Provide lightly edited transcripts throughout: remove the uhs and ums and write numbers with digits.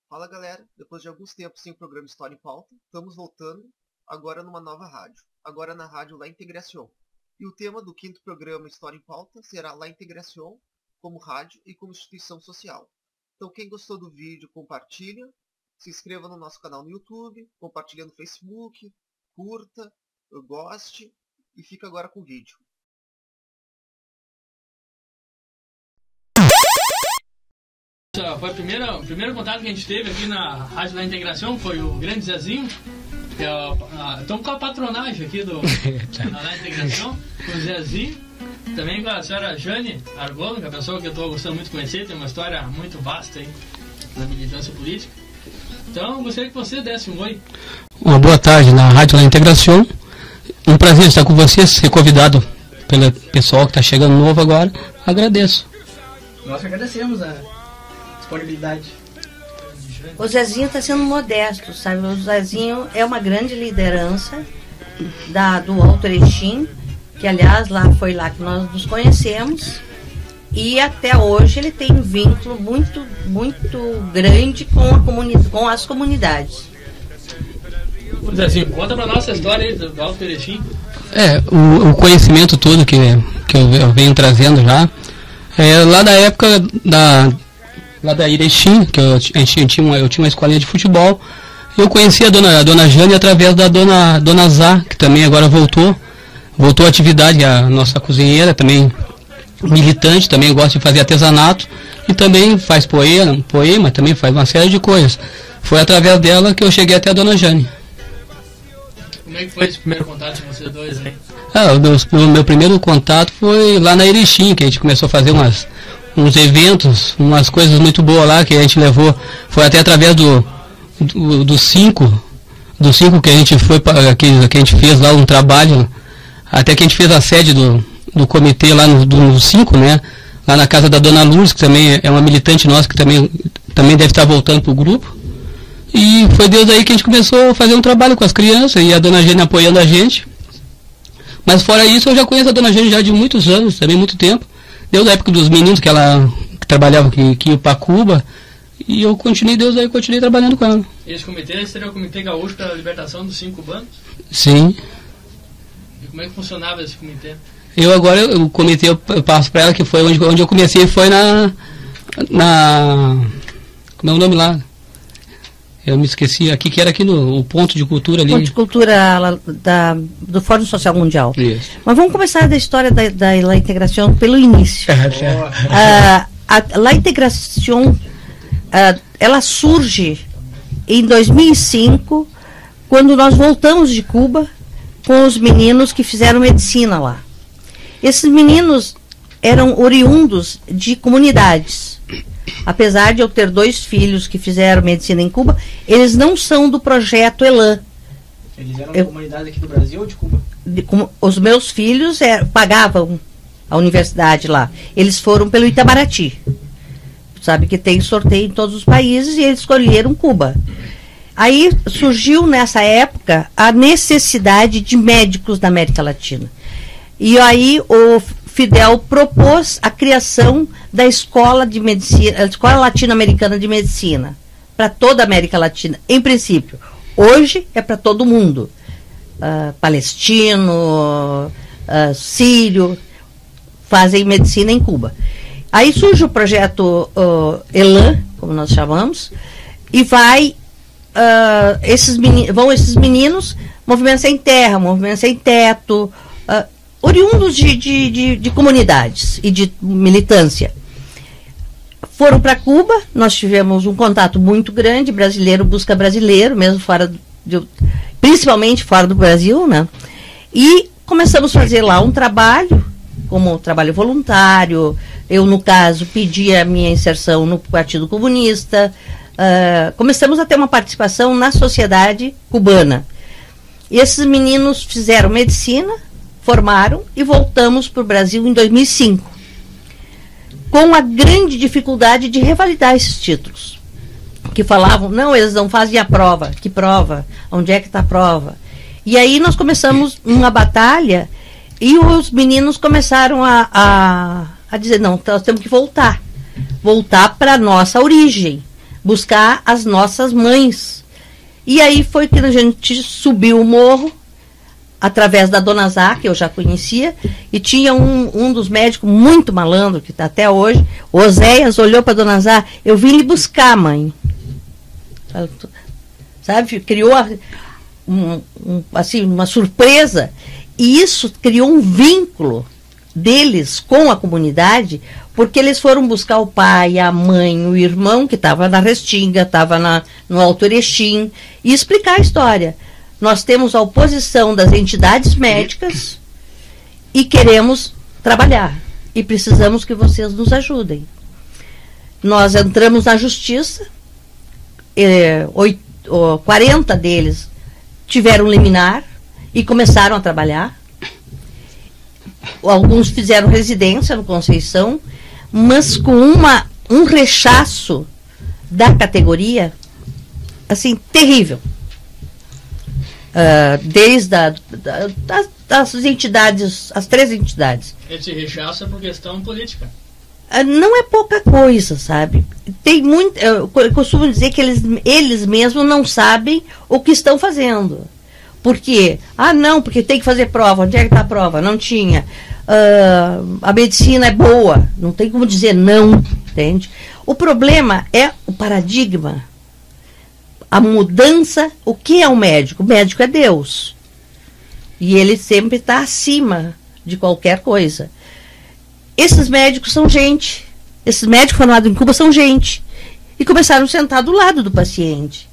Fala galera, depois de alguns tempos sem o programa História em Pauta, estamos voltando agora numa nova rádio, agora na rádio La Integración. E o tema do 5º programa História em Pauta será La Integración como rádio e como instituição social. Então quem gostou do vídeo, compartilha, se inscreva no nosso canal no YouTube, compartilha no Facebook, curta, goste e fica agora com o vídeo. Foi o primeiro contato que a gente teve aqui na Rádio La Integración, foi o grande Zezinho, que estamos com a patronagem aqui do La Integración, com o Zezinho, também com a senhora Jane Argolo, que é a pessoa que eu estou gostando muito de conhecer, tem uma história muito vasta aí na militância política. Então, gostaria que você desse um oi. Uma boa tarde na Rádio La Integración. Um prazer estar com você, ser convidado pelo pessoal que está chegando novo agora. Agradeço. Nós que agradecemos a disponibilidade. O Zezinho está sendo modesto, sabe? O Zezinho é uma grande liderança do Alto Erechim, que aliás foi lá que nós nos conhecemos, e até hoje ele tem um vínculo muito, muito grande com as comunidades. Zezinho, conta para nós a história aí do Alto Erechim. O conhecimento todo que eu venho trazendo já, lá da época lá da Erechim, que eu tinha uma escolinha de futebol. Eu conheci a dona Jane através da dona Zá, que também agora voltou à atividade, a nossa cozinheira, também militante, também gosta de fazer artesanato e também faz poema, também faz uma série de coisas. Foi através dela que eu cheguei até a dona Jane. Como é que foi esse primeiro contato com vocês dois aí? O meu primeiro contato foi lá na Erechim, que a gente começou a fazer uns eventos, umas coisas muito boas lá que a gente levou. Foi até através do 5 que a gente foi, que a gente fez lá um trabalho, até que a gente fez a sede do comitê lá no 5, né? Lá na casa da dona Lourdes, que também é uma militante nossa, que também deve estar voltando pro grupo. E foi desde aí que a gente começou a fazer um trabalho com as crianças e a dona Jane apoiando a gente. Mas fora isso, eu já conheço a dona Jane já de muitos anos, também muito tempo. Desde a época dos meninos que ela trabalhava que ia para Cuba, e eu continuei trabalhando com ela. Esse comitê seria o Comitê Gaúcho para a Libertação dos 5 Cubanos? Sim. E como é que funcionava esse comitê? O comitê eu passo para ela, que foi onde eu comecei, foi como é o nome lá? Eu me esqueci, que era aqui o ponto de cultura ali. Ponto de cultura do Fórum Social Mundial. Isso. Mas vamos começar da história da La Integración pelo início. A La Integración, ela surge em 2005, quando nós voltamos de Cuba com os meninos que fizeram medicina lá. Esses meninos eram oriundos de comunidades. Apesar de eu ter 2 filhos que fizeram medicina em Cuba, eles não são do projeto ELAN. Eles eram da comunidade aqui do Brasil ou de Cuba? Os meus filhos pagavam a universidade lá. Eles foram pelo Itamaraty. Sabe que tem sorteio em todos os países e eles escolheram Cuba. Aí surgiu nessa época a necessidade de médicos da América Latina. E aí o Fidel propôs a criação da escola de medicina, a escola latino-americana de medicina, para toda a América Latina, em princípio. Hoje é para todo mundo, palestino, sírio, fazem medicina em Cuba. Aí surge o projeto ELAN, como nós chamamos, e vão esses meninos, movimento sem terra, movimento sem teto, oriundos de comunidades e de militância. Foram para Cuba, nós tivemos um contato muito grande, brasileiro busca brasileiro, mesmo principalmente fora do Brasil, né? E começamos a fazer lá um trabalho, como trabalho voluntário. Eu, no caso, pedi a minha inserção no Partido Comunista. Começamos a ter uma participação na sociedade cubana. E esses meninos fizeram medicina, formaram e voltamos para o Brasil em 2005, com a grande dificuldade de revalidar esses títulos, que falavam, não, eles não fazem a prova. Que prova? Onde é que está a prova? E aí nós começamos uma batalha e os meninos começaram a dizer, não, nós temos que voltar para a nossa origem. buscar as nossas mães. E aí foi que a gente subiu o morro, através da Dona Zá, que eu já conhecia, e tinha um dos médicos muito malandro, que está até hoje, o Oséias, olhou para a Dona Zá: eu vim lhe buscar, mãe. Sabe, criou assim, uma surpresa, e isso criou um vínculo deles com a comunidade, porque eles foram buscar o pai, a mãe, o irmão, que estava na Restinga, estava no Alto Erechim, e explicar a história. Nós temos a oposição das entidades médicas e queremos trabalhar, e precisamos que vocês nos ajudem. Nós entramos na justiça, 40 deles tiveram liminar e começaram a trabalhar. Alguns fizeram residência no Conceição, mas com um rechaço da categoria, assim, terrível. Desde as entidades, as 3 entidades. Esse rechaço é por questão política. Não é pouca coisa, sabe? Tem muito. Eu costumo dizer que eles mesmos não sabem o que estão fazendo. Por quê? Não, porque tem que fazer prova. Onde é que está a prova? Não tinha. A medicina é boa. Não tem como dizer não, entende? O problema é o paradigma. A mudança. O que é um médico? O médico é Deus. E ele sempre está acima de qualquer coisa. Esses médicos são gente. Esses médicos formados em Cuba são gente. E começaram a sentar do lado do paciente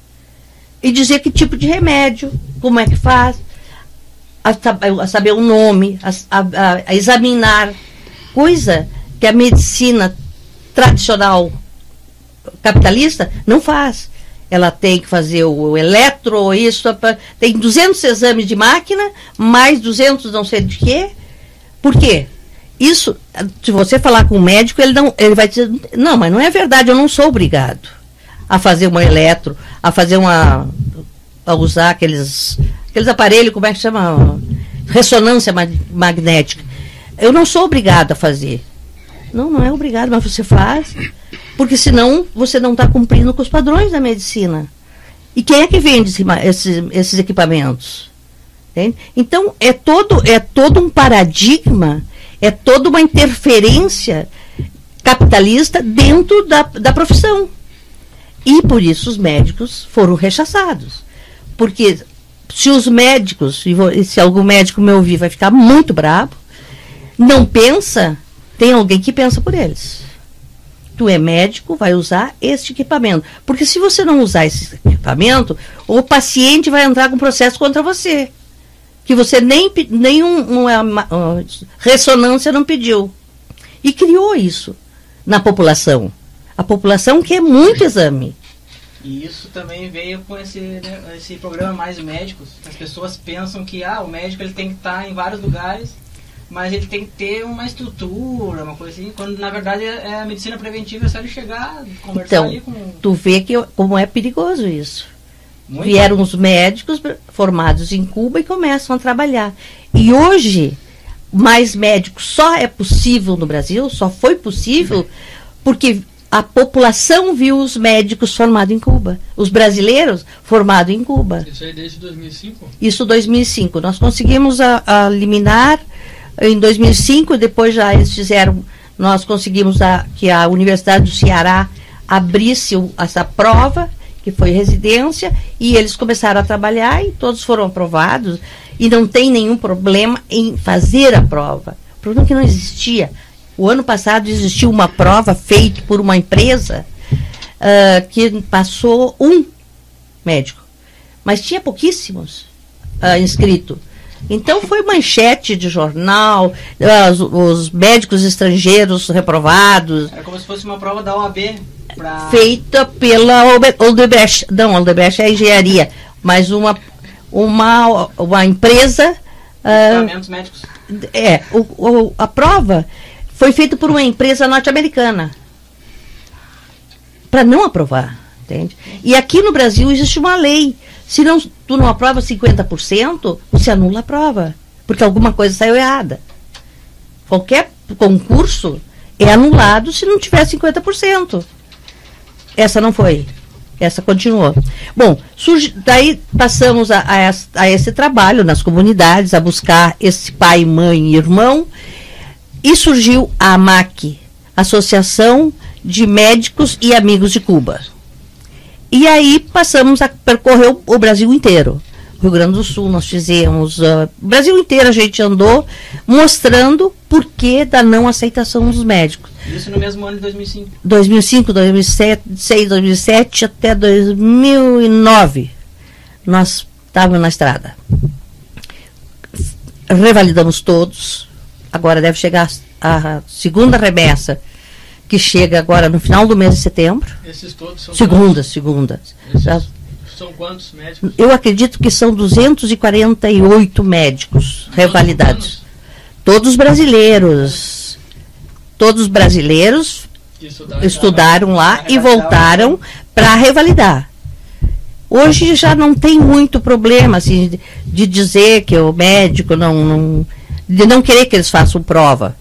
e dizer que tipo de remédio, como é que faz, a saber o nome, a examinar, coisa que a medicina tradicional capitalista não faz. Ela tem que fazer o eletro, isso, tem 200 exames de máquina, mais 200 não sei de quê. Por quê? Isso, se você falar com o médico, ele vai dizer: não, mas não é verdade, eu não sou obrigado a fazer uma eletro, a usar aqueles aparelhos, como é que chama? Ressonância magnética. Eu não sou obrigado a fazer. Não é obrigado, mas você faz, porque senão você não está cumprindo com os padrões da medicina. E quem é que vende esses equipamentos? Entende? Então, é todo um paradigma, é toda uma interferência capitalista dentro da profissão. E por isso os médicos foram rechaçados. Porque se os médicos, e se algum médico me ouvir vai ficar muito bravo, não pensa, tem alguém que pensa por eles. Tu é médico, vai usar este equipamento. Porque se você não usar esse equipamento, o paciente vai entrar com processo contra você. Que você nenhuma ressonância não pediu. E criou isso na população. A população quer muito exame. E isso também veio com esse programa Mais Médicos. As pessoas pensam que o médico ele tem que estar em vários lugares, mas ele tem que ter uma estrutura, uma coisa assim, quando na verdade a medicina preventiva é só ele chegar, conversar ali com... Tu vê como é perigoso isso. Muito. Vieram os médicos formados em Cuba e começam a trabalhar. E hoje, Mais Médicos só é possível no Brasil, só foi possível porque a população viu os médicos formados em Cuba. Os brasileiros formados em Cuba. Isso aí desde 2005? Isso 2005. Nós conseguimos a liminar em 2005, depois já eles nós conseguimos que a Universidade do Ceará abrisse essa prova, que foi residência, e eles começaram a trabalhar e todos foram aprovados, e não tem nenhum problema em fazer a prova. O problema é que não existia. O ano passado existiu uma prova feita por uma empresa que passou um médico, mas tinha pouquíssimos inscritos. Então foi manchete de jornal, os médicos estrangeiros reprovados. Era como se fosse uma prova da OAB. Feita pela Odebrecht. Não, Odebrecht é engenharia, mas uma empresa. Equipamentos médicos. A prova foi feita por uma empresa norte-americana para não aprovar, entende? E aqui no Brasil existe uma lei. Se tu não aprova 50%, você anula a prova, porque alguma coisa saiu errada. Qualquer concurso é anulado se não tiver 50%. Essa não foi. Essa continuou. Bom, daí passamos a esse trabalho nas comunidades, a buscar esse pai, mãe e irmão, e surgiu a AMAC, Associação de Médicos e Amigos de Cuba. E aí passamos a percorrer o Brasil inteiro. Rio Grande do Sul nós fizemos, o Brasil inteiro a gente andou mostrando o porquê da não aceitação dos médicos. Isso no mesmo ano de 2005? 2005, 2006, 2007 até 2009 nós estávamos na estrada. Revalidamos todos. Agora deve chegar a segunda remessa, que chega agora no final do mês de setembro. Esses todos são Segunda. São quantos médicos? Eu acredito que são 248 médicos revalidados. Todos brasileiros. Todos brasileiros estudaram lá e voltaram para revalidar. Hoje já não tem muito problema assim, de dizer que o médico de não querer que eles façam prova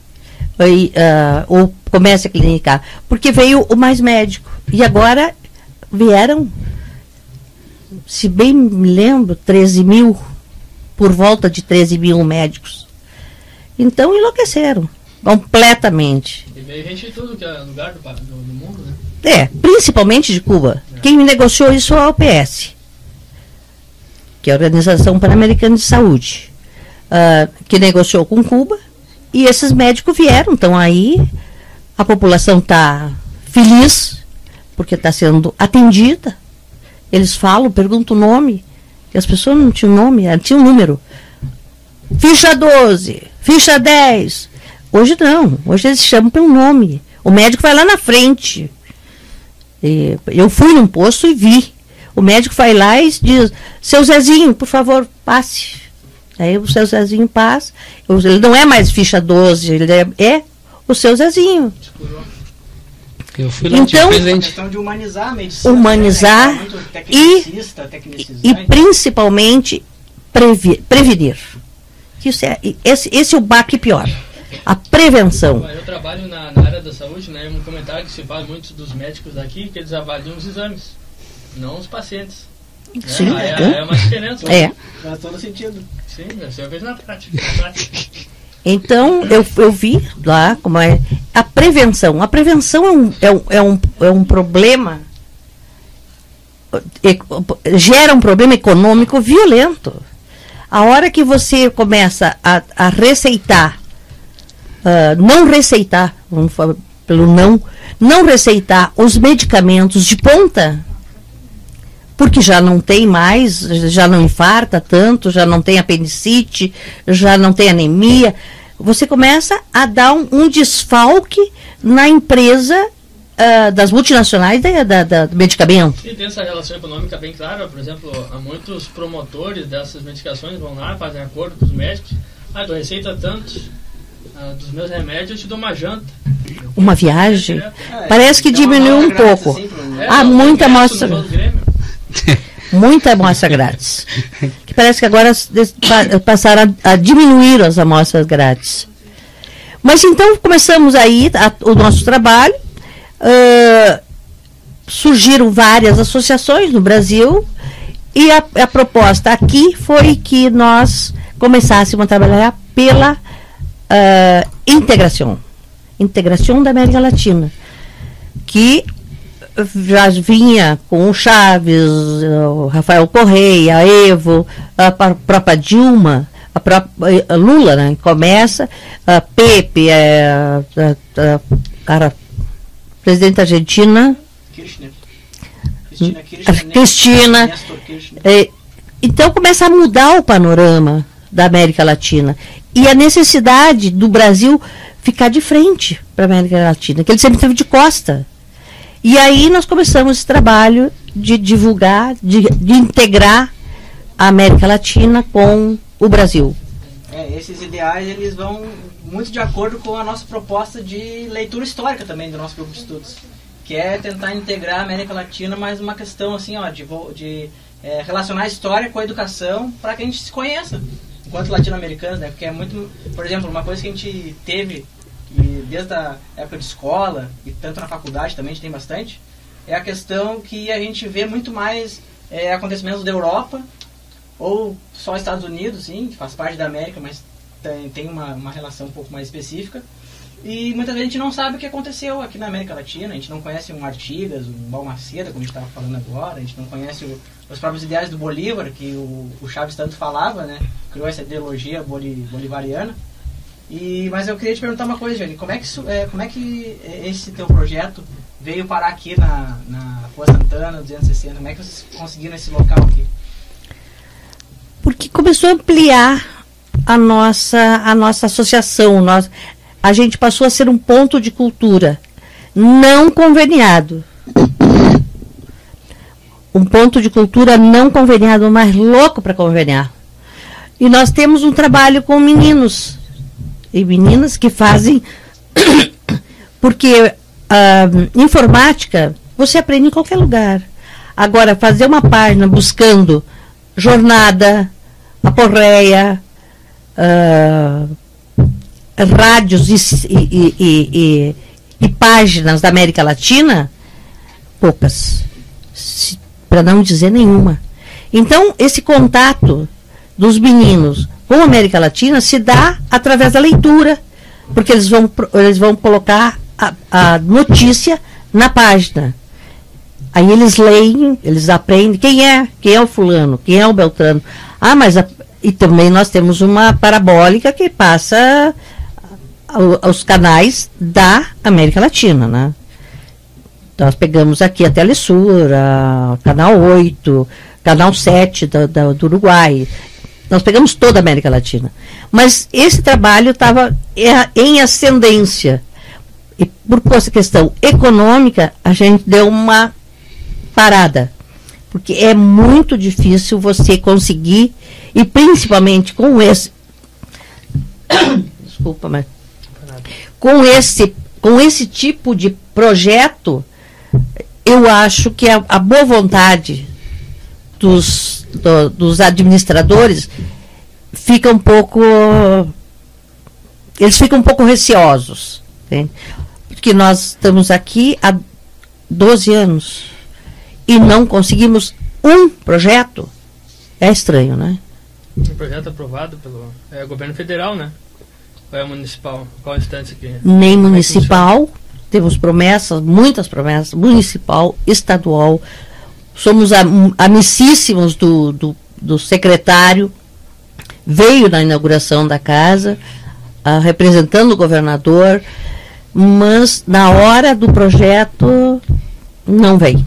ou comece a clinicar, porque veio o Mais Médico e agora vieram, se bem me lembro, 13 mil, por volta de 13 mil médicos. Então enlouqueceram completamente. E veio gente de tudo que é lugar do mundo, né? Principalmente de Cuba. Quem negociou isso é a OPS, que é a Organização Pan-Americana de Saúde, que negociou com Cuba, e esses médicos vieram. Então aí a população está feliz, porque está sendo atendida. Eles falam, perguntam o nome, e as pessoas não tinham nome, tinham um número. Ficha 12, ficha 10. Hoje não, hoje eles chamam pelo nome. O médico vai lá na frente. Eu fui num posto e vi. O médico vai lá e diz: seu Zezinho, por favor, passe. Aí o seu Zezinho passa. Ele não é mais ficha 12, ele é o seu Zezinho. Eu fui lá, então, é uma questão de humanizar a medicina. Humanizar, né? E principalmente prevenir. Esse é o baque pior. A prevenção. Eu trabalho na área da saúde, né? Um comentário que se faz muito dos médicos daqui, que eles avaliam os exames, não os pacientes. Sim, é uma diferença. Faz todo sentido. Sim, eu vejo na prática. Então, eu vi lá como é a prevenção. A prevenção é um problema, gera um problema econômico violento. A hora que você começa a receitar, não receitar, vamos falar pelo não receitar os medicamentos de ponta, porque já não tem mais, já não infarta tanto, já não tem apendicite, já não tem anemia, você começa a dar um desfalque na empresa das multinacionais do medicamento. E tem essa relação econômica bem clara. Por exemplo, há muitos promotores dessas medicações vão lá, fazem acordo com os médicos. Tu receita tanto dos meus remédios, eu te dou uma janta. Uma viagem? Parece que diminuiu um pouco. Muita amostra. Muita amostra grátis. Que parece que agora passaram a diminuir as amostras grátis. Mas então começamos aí o nosso trabalho. Surgiram várias associações no Brasil e a proposta aqui foi que nós começássemos a trabalhar pela integração da América Latina, que já vinha com o Chaves, o Rafael Correia, a Evo, a própria Dilma, a própria Lula, né, começa, a Pepe, a presidente argentina, Cristina. Então começa a mudar o panorama da América Latina e a necessidade do Brasil ficar de frente para a América Latina, que ele sempre esteve de costa. E aí nós começamos esse trabalho de divulgar, de integrar a América Latina com o Brasil. Esses ideais, eles vão muito de acordo com a nossa proposta de leitura histórica também do nosso grupo de estudos, que é tentar integrar a América Latina, mas uma questão assim, de relacionar a história com a educação para que a gente se conheça enquanto latino-americanos, né? Porque é muito, por exemplo, uma coisa que a gente teve, e desde a época de escola, e tanto na faculdade também a gente tem bastante, é a questão que a gente vê muito mais acontecimentos da Europa, ou só Estados Unidos, sim, que faz parte da América, mas tem uma relação um pouco mais específica. E muitas vezes a gente não sabe o que aconteceu aqui na América Latina, a gente não conhece um Artigas, um Balmaceda, como a gente estava falando agora, a gente não conhece os próprios ideais do Bolívar, que o Chaves tanto falava, né? Criou essa ideologia bolivariana. Mas eu queria te perguntar uma coisa, Jane, como é que esse teu projeto veio parar aqui na Rua Santana, 260, como é que vocês conseguiram esse local aqui? Porque começou a ampliar a nossa associação, a gente passou a ser um ponto de cultura não conveniado. Um ponto de cultura não conveniado, mas louco para conveniar. E nós temos um trabalho com meninos e meninas que fazem... Porque informática você aprende em qualquer lugar. Agora, fazer uma página buscando jornada, aporreia, rádios e páginas da América Latina, poucas, para não dizer nenhuma. Então, esse contato dos meninos com a América Latina se dá através da leitura, porque eles vão colocar a notícia na página. Aí eles leem, eles aprendem quem é o fulano, quem é o beltrano. E também nós temos uma parabólica que passa aos canais da América Latina, né? Nós pegamos aqui a Telesur, Canal 8, Canal 7 do Uruguai. Nós pegamos toda a América Latina. Mas esse trabalho estava em ascendência. E por questão econômica, a gente deu uma parada. Porque é muito difícil você conseguir, e principalmente com esse... Desculpa, mas... Com esse tipo de projeto, eu acho que a boa vontade dos administradores fica um pouco... Eles ficam um pouco receosos. Entende? Porque nós estamos aqui há 12 anos e não conseguimos um projeto. É estranho, né? Um projeto aprovado pelo governo federal, né? Ou é municipal? Qual instância aqui? Nem municipal. Temos promessas, muitas promessas. Municipal, estadual. Somos amicíssimos do secretário. Veio na inauguração da casa, representando o governador. Mas na hora do projeto não veio.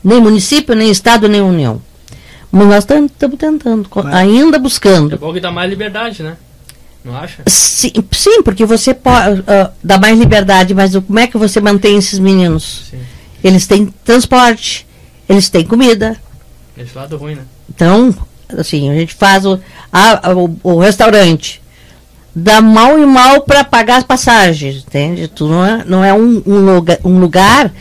Nem município, nem estado, nem união. Mas nós estamos tentando, ainda buscando. É bom que dá mais liberdade, né? Não acha? Sim, porque você pode dar mais liberdade, mas como é que você mantém esses meninos? Sim. Eles têm transporte, eles têm comida. Esse lado ruim, né? Então, assim, a gente faz o restaurante. Dá mal e mal para pagar as passagens, entende? Tu não é um lugar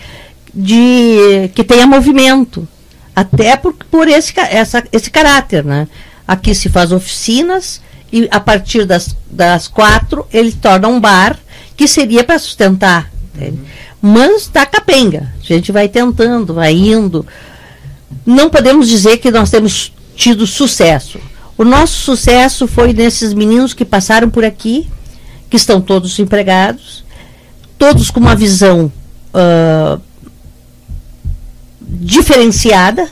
que tenha movimento. Até por esse caráter, né? Aqui se faz oficinas e a partir das 4 ele torna um bar que seria para sustentar. Entende? Mas está capenga. A gente vai tentando, vai indo. Não podemos dizer que nós temos tido sucesso. O nosso sucesso foi nesses meninos que passaram por aqui, que estão todos empregados, todos com uma visão diferenciada.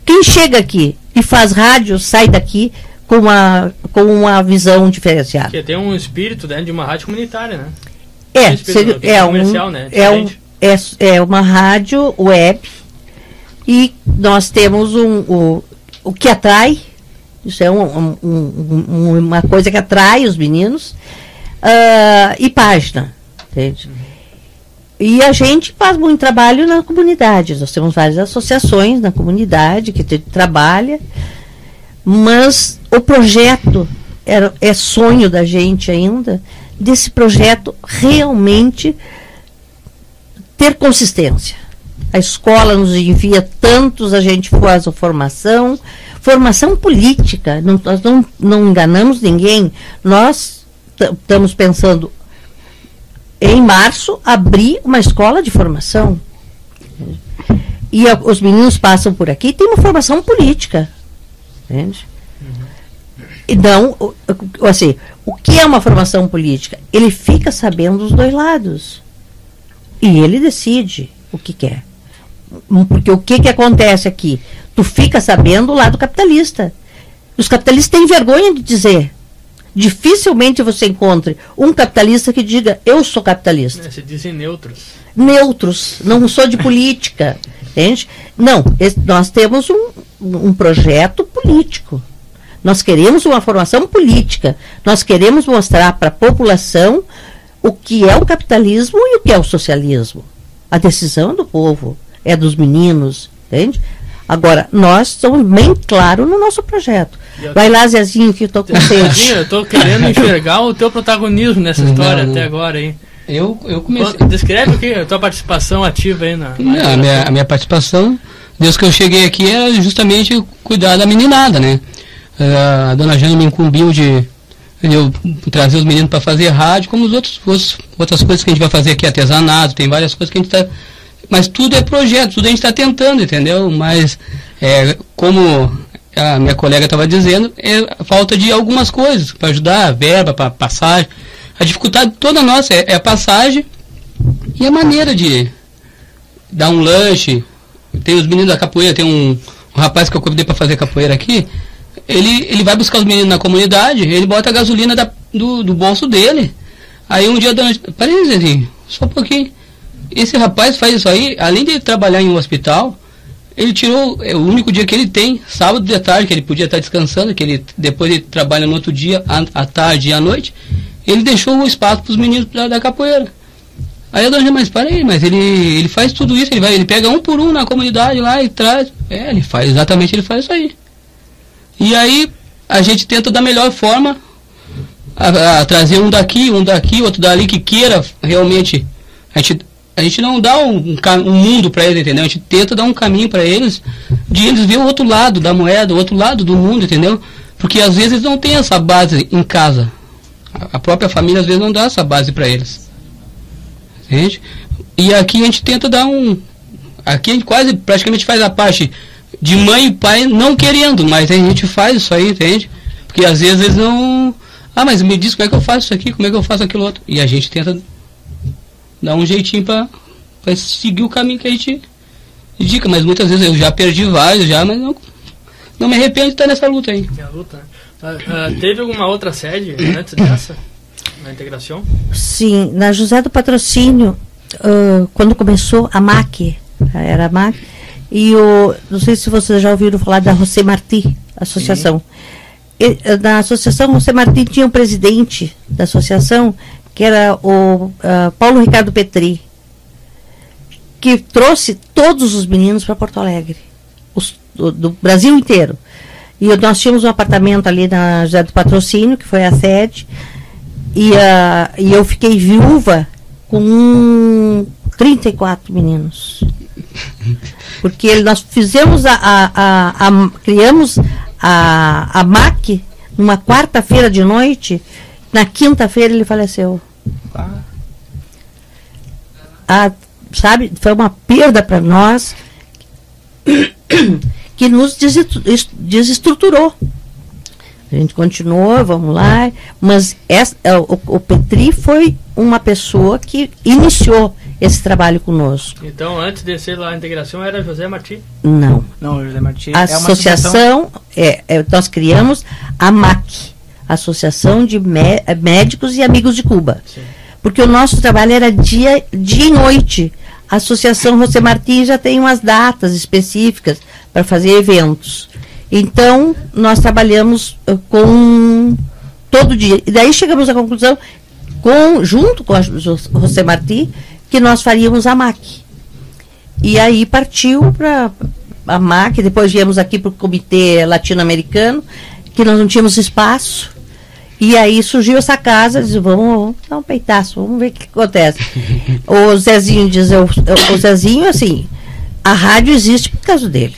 Quem chega aqui e faz rádio sai daqui com uma visão diferenciada. Porque tem um espírito dentro de uma rádio comunitária, né? Comercial, né? É uma rádio web e nós temos o que atrai. Isso é uma coisa que atrai os meninos, e página, entende? E a gente faz muito trabalho na comunidade. Nós temos várias associações na comunidade que trabalha, mas o projeto é sonho da gente ainda, desse projeto realmente ter consistência. A escola nos envia tantos, a gente faz a formação política, nós não enganamos ninguém. Nós estamos pensando em março, abrir uma escola de formação. E os meninos passam por aqui e tem uma formação política. Entende? E não, assim, o que é uma formação política? Ele fica sabendo dos dois lados. E ele decide o que quer. Porque o que acontece aqui? Tu fica sabendo o lado capitalista. Os capitalistas têm vergonha de dizer. Dificilmente você encontre um capitalista que diga, eu sou capitalista. Se dizem neutros. Neutros, não sou de política. Entende? Não, nós temos um projeto político. Nós queremos uma formação política. Nós queremos mostrar para a população o que é o capitalismo e o que é o socialismo. A decisão é do povo, é dos meninos, entende? Agora, nós somos bem claros no nosso projeto. Vai lá, Zezinho, que eu estou com sede. Eu estou querendo enxergar o teu protagonismo nessa história até agora, hein? Eu comecei... Descreve o que a tua participação ativa aí na... a minha participação, desde que eu cheguei aqui, era justamente cuidar da meninada, né? A dona Jana me incumbiu de eu trazer os meninos para fazer rádio, como outras coisas que a gente vai fazer aqui, artesanato, tem várias coisas que a gente está... Mas tudo é projeto, tudo a gente está tentando, entendeu? Mas, como a minha colega estava dizendo, é a falta de algumas coisas para ajudar, a verba, para passagem. A dificuldade toda nossa é a passagem e a maneira de dar um lanche. Tem os meninos da capoeira, tem um rapaz que eu convidei para fazer capoeira aqui. Ele vai buscar os meninos na comunidade, ele bota a gasolina do bolso dele. Aí um dia a dona... Peraí, Zezinho, só um pouquinho. Esse rapaz faz isso aí, além de trabalhar em um hospital, ele tirou o único dia que ele tem, sábado de tarde, que ele podia estar descansando, que ele depois ele trabalha no outro dia, à tarde e à noite, ele deixou o espaço para os meninos da capoeira. Aí a dona, mas peraí, mas ele faz tudo isso, ele pega um por um na comunidade lá e traz. Ele faz isso aí. E aí a gente tenta da melhor forma a trazer um daqui, outro dali que queira realmente. A gente não dá um mundo para eles, entendeu? A gente tenta dar um caminho para eles, de eles ver o outro lado da moeda, o outro lado do mundo, entendeu? Porque às vezes eles não têm essa base em casa. A própria família às vezes não dá essa base para eles. Entende? E aqui a gente tenta dar aqui a gente praticamente faz a parte de mãe e pai não querendo, mas a gente faz isso aí, entende? Porque às vezes eles não... mas me diz como é que eu faço isso aqui, como é que eu faço aquilo outro. E a gente tenta dar um jeitinho para seguir o caminho que a gente indica, mas muitas vezes eu já perdi vários, mas não me arrependo de estar nessa luta aí. É a luta. Teve alguma outra sede antes dessa, na integração? Sim, na José do Patrocínio, quando começou a MAC, era a MAC, e não sei se vocês já ouviram falar da José Martí, associação. Na associação, José Martí tinha um presidente da associação, que era o Paulo Ricardo Petri, que trouxe todos os meninos para Porto Alegre, do Brasil inteiro. E nós tínhamos um apartamento ali na José do Patrocínio, que foi a sede, e eu fiquei viúva com 34 meninos. Porque nós fizemos criamos a MAC numa quarta-feira de noite. Na quinta-feira ele faleceu. Sabe, foi uma perda para nós que nos desestruturou. A gente continuou, vamos lá, mas o Petri foi uma pessoa que iniciou esse trabalho conosco. Então, antes de ser lá a integração, era José Martí? Não. Não, José Martí a associação, nós criamos a MAC, Associação de Médicos e Amigos de Cuba. Sim. Porque o nosso trabalho era dia e noite. A Associação José Martí já tem umas datas específicas para fazer eventos. Então, nós trabalhamos com todo dia. E daí chegamos à conclusão, junto com a José Martí, que nós faríamos a MAC. E aí partiu para a MAC, depois viemos aqui para o Comitê Latino-Americano, que nós não tínhamos espaço. E aí surgiu essa casa, diz, vamos dar um peitaço, vamos ver o que acontece. O Zezinho diz, o Zezinho, assim, a rádio existe por causa dele.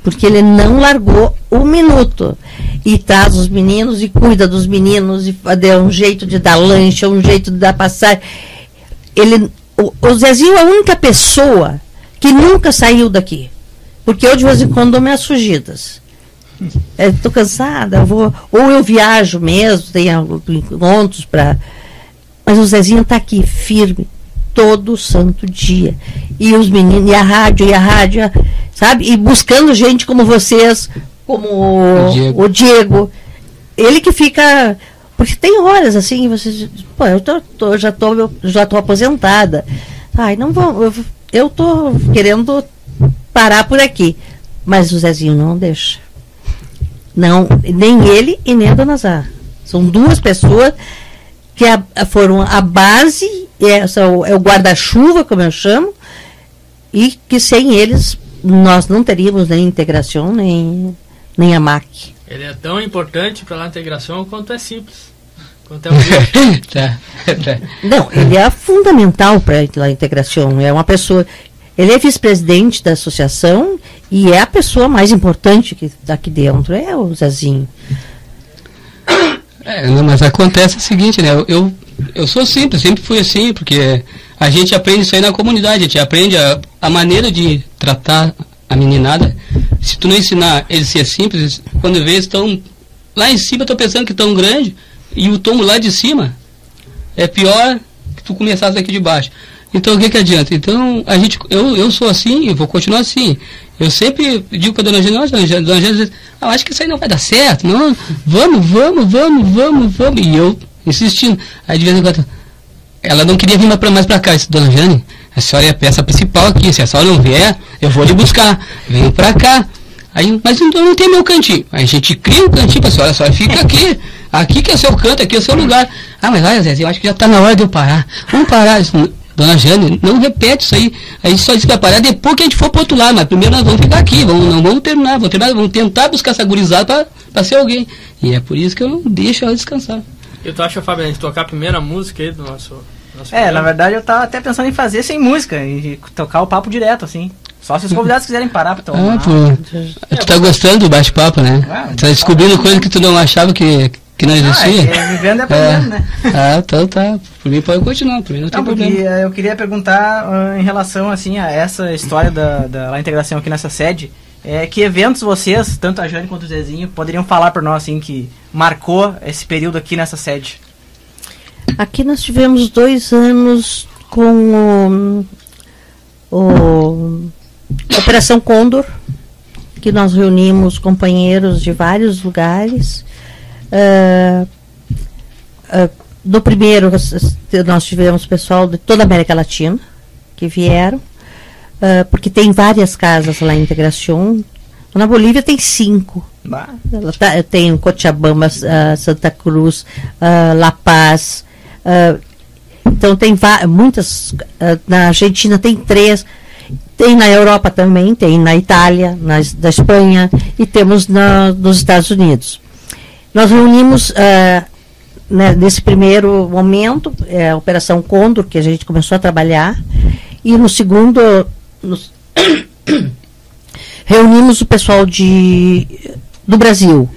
Porque ele não largou um minuto. E traz os meninos e cuida dos meninos, e deu um jeito de dar lanche, um jeito de dar passagem. o Zezinho é a única pessoa que nunca saiu daqui. Porque eu, de vez em quando, dou minhas fugidas. Estou cansada, ou eu viajo mesmo, tenho encontros para... Mas o Zezinho está aqui, firme, todo santo dia. E os meninos, e a rádio, sabe? E buscando gente como vocês, como o Diego. Ele que fica... Porque tem horas assim, vocês... Pô, já tô aposentada. Ai, não vão... Eu tô querendo parar por aqui. Mas o Zezinho não deixa. Não, nem ele e nem a Dona Zá. São duas pessoas que foram a base, é o guarda-chuva, como eu chamo, e que sem eles nós não teríamos nem integração, nem a MAC. Ele é tão importante para a integração quanto é simples. Quanto é Não, ele é fundamental para a integração. É uma pessoa... Ele é vice-presidente da associação e é a pessoa mais importante que daqui dentro, é o Zezinho. Não, mas acontece o seguinte, né? Eu sou simples, sempre fui assim, porque a gente aprende isso aí na comunidade, a gente aprende a maneira de tratar a meninada. Se tu não ensinar eles a ser simples, quando vê eles estão lá em cima, tô pensando que tão grande, e o tombo lá de cima é pior que tu começasse aqui de baixo. Então o que adianta? Então eu sou assim e vou continuar assim. Eu sempre digo para a dona Jane, diz, acho que isso aí não vai dar certo, não, vamos. E eu insistindo. Aí de vez em quando ela não queria vir mais para cá. Eu disse, dona Jane, a senhora é a peça principal aqui, se a senhora não vier, eu vou lhe buscar, venho para cá. Aí, mas não tem meu cantinho. Aí a gente cria um cantinho para a senhora fica aqui que é o seu canto, aqui é o seu lugar. Mas olha, Zé, eu acho que já está na hora de eu parar. Vamos parar. Dona Jane, não repete isso aí. A gente só diz que vai parar depois que a gente for pro outro lado. Mas primeiro nós vamos ficar aqui. Não vamos terminar. Vamos tentar buscar essa gurizada para ser alguém. E é por isso que eu não deixo ela descansar. E tu acha, Fábio, a gente tocar a primeira música aí do nosso na verdade eu tava até pensando em fazer sem música e tocar o papo direto, assim. Só se os convidados quiserem parar pra tomar. Tu tá gostando do bate-papo, né? Tu tá descobrindo coisas que tu não achava que não existia? Vivendo e aprendendo, né? Então tá. Por mim pode continuar, por mim não tem problema. Eu queria perguntar em relação assim, a essa história da integração aqui nessa sede, que eventos vocês, tanto a Jane quanto o Zezinho, poderiam falar para nós assim, que marcou esse período aqui nessa sede? Aqui nós tivemos 2 anos com Operação Condor, que nós reunimos companheiros de vários lugares. No primeiro nós tivemos pessoal de toda a América Latina que vieram, porque tem várias casas lá em Integração. Na Bolívia tem 5. Tem Cochabamba, Santa Cruz, La Paz, então tem muitas. Na Argentina tem 3, tem na Europa também, tem na Itália, na Espanha e temos nos Estados Unidos. Nós reunimos nesse primeiro momento a Operação Condor, que a gente começou a trabalhar, e no segundo reunimos o pessoal do Brasil.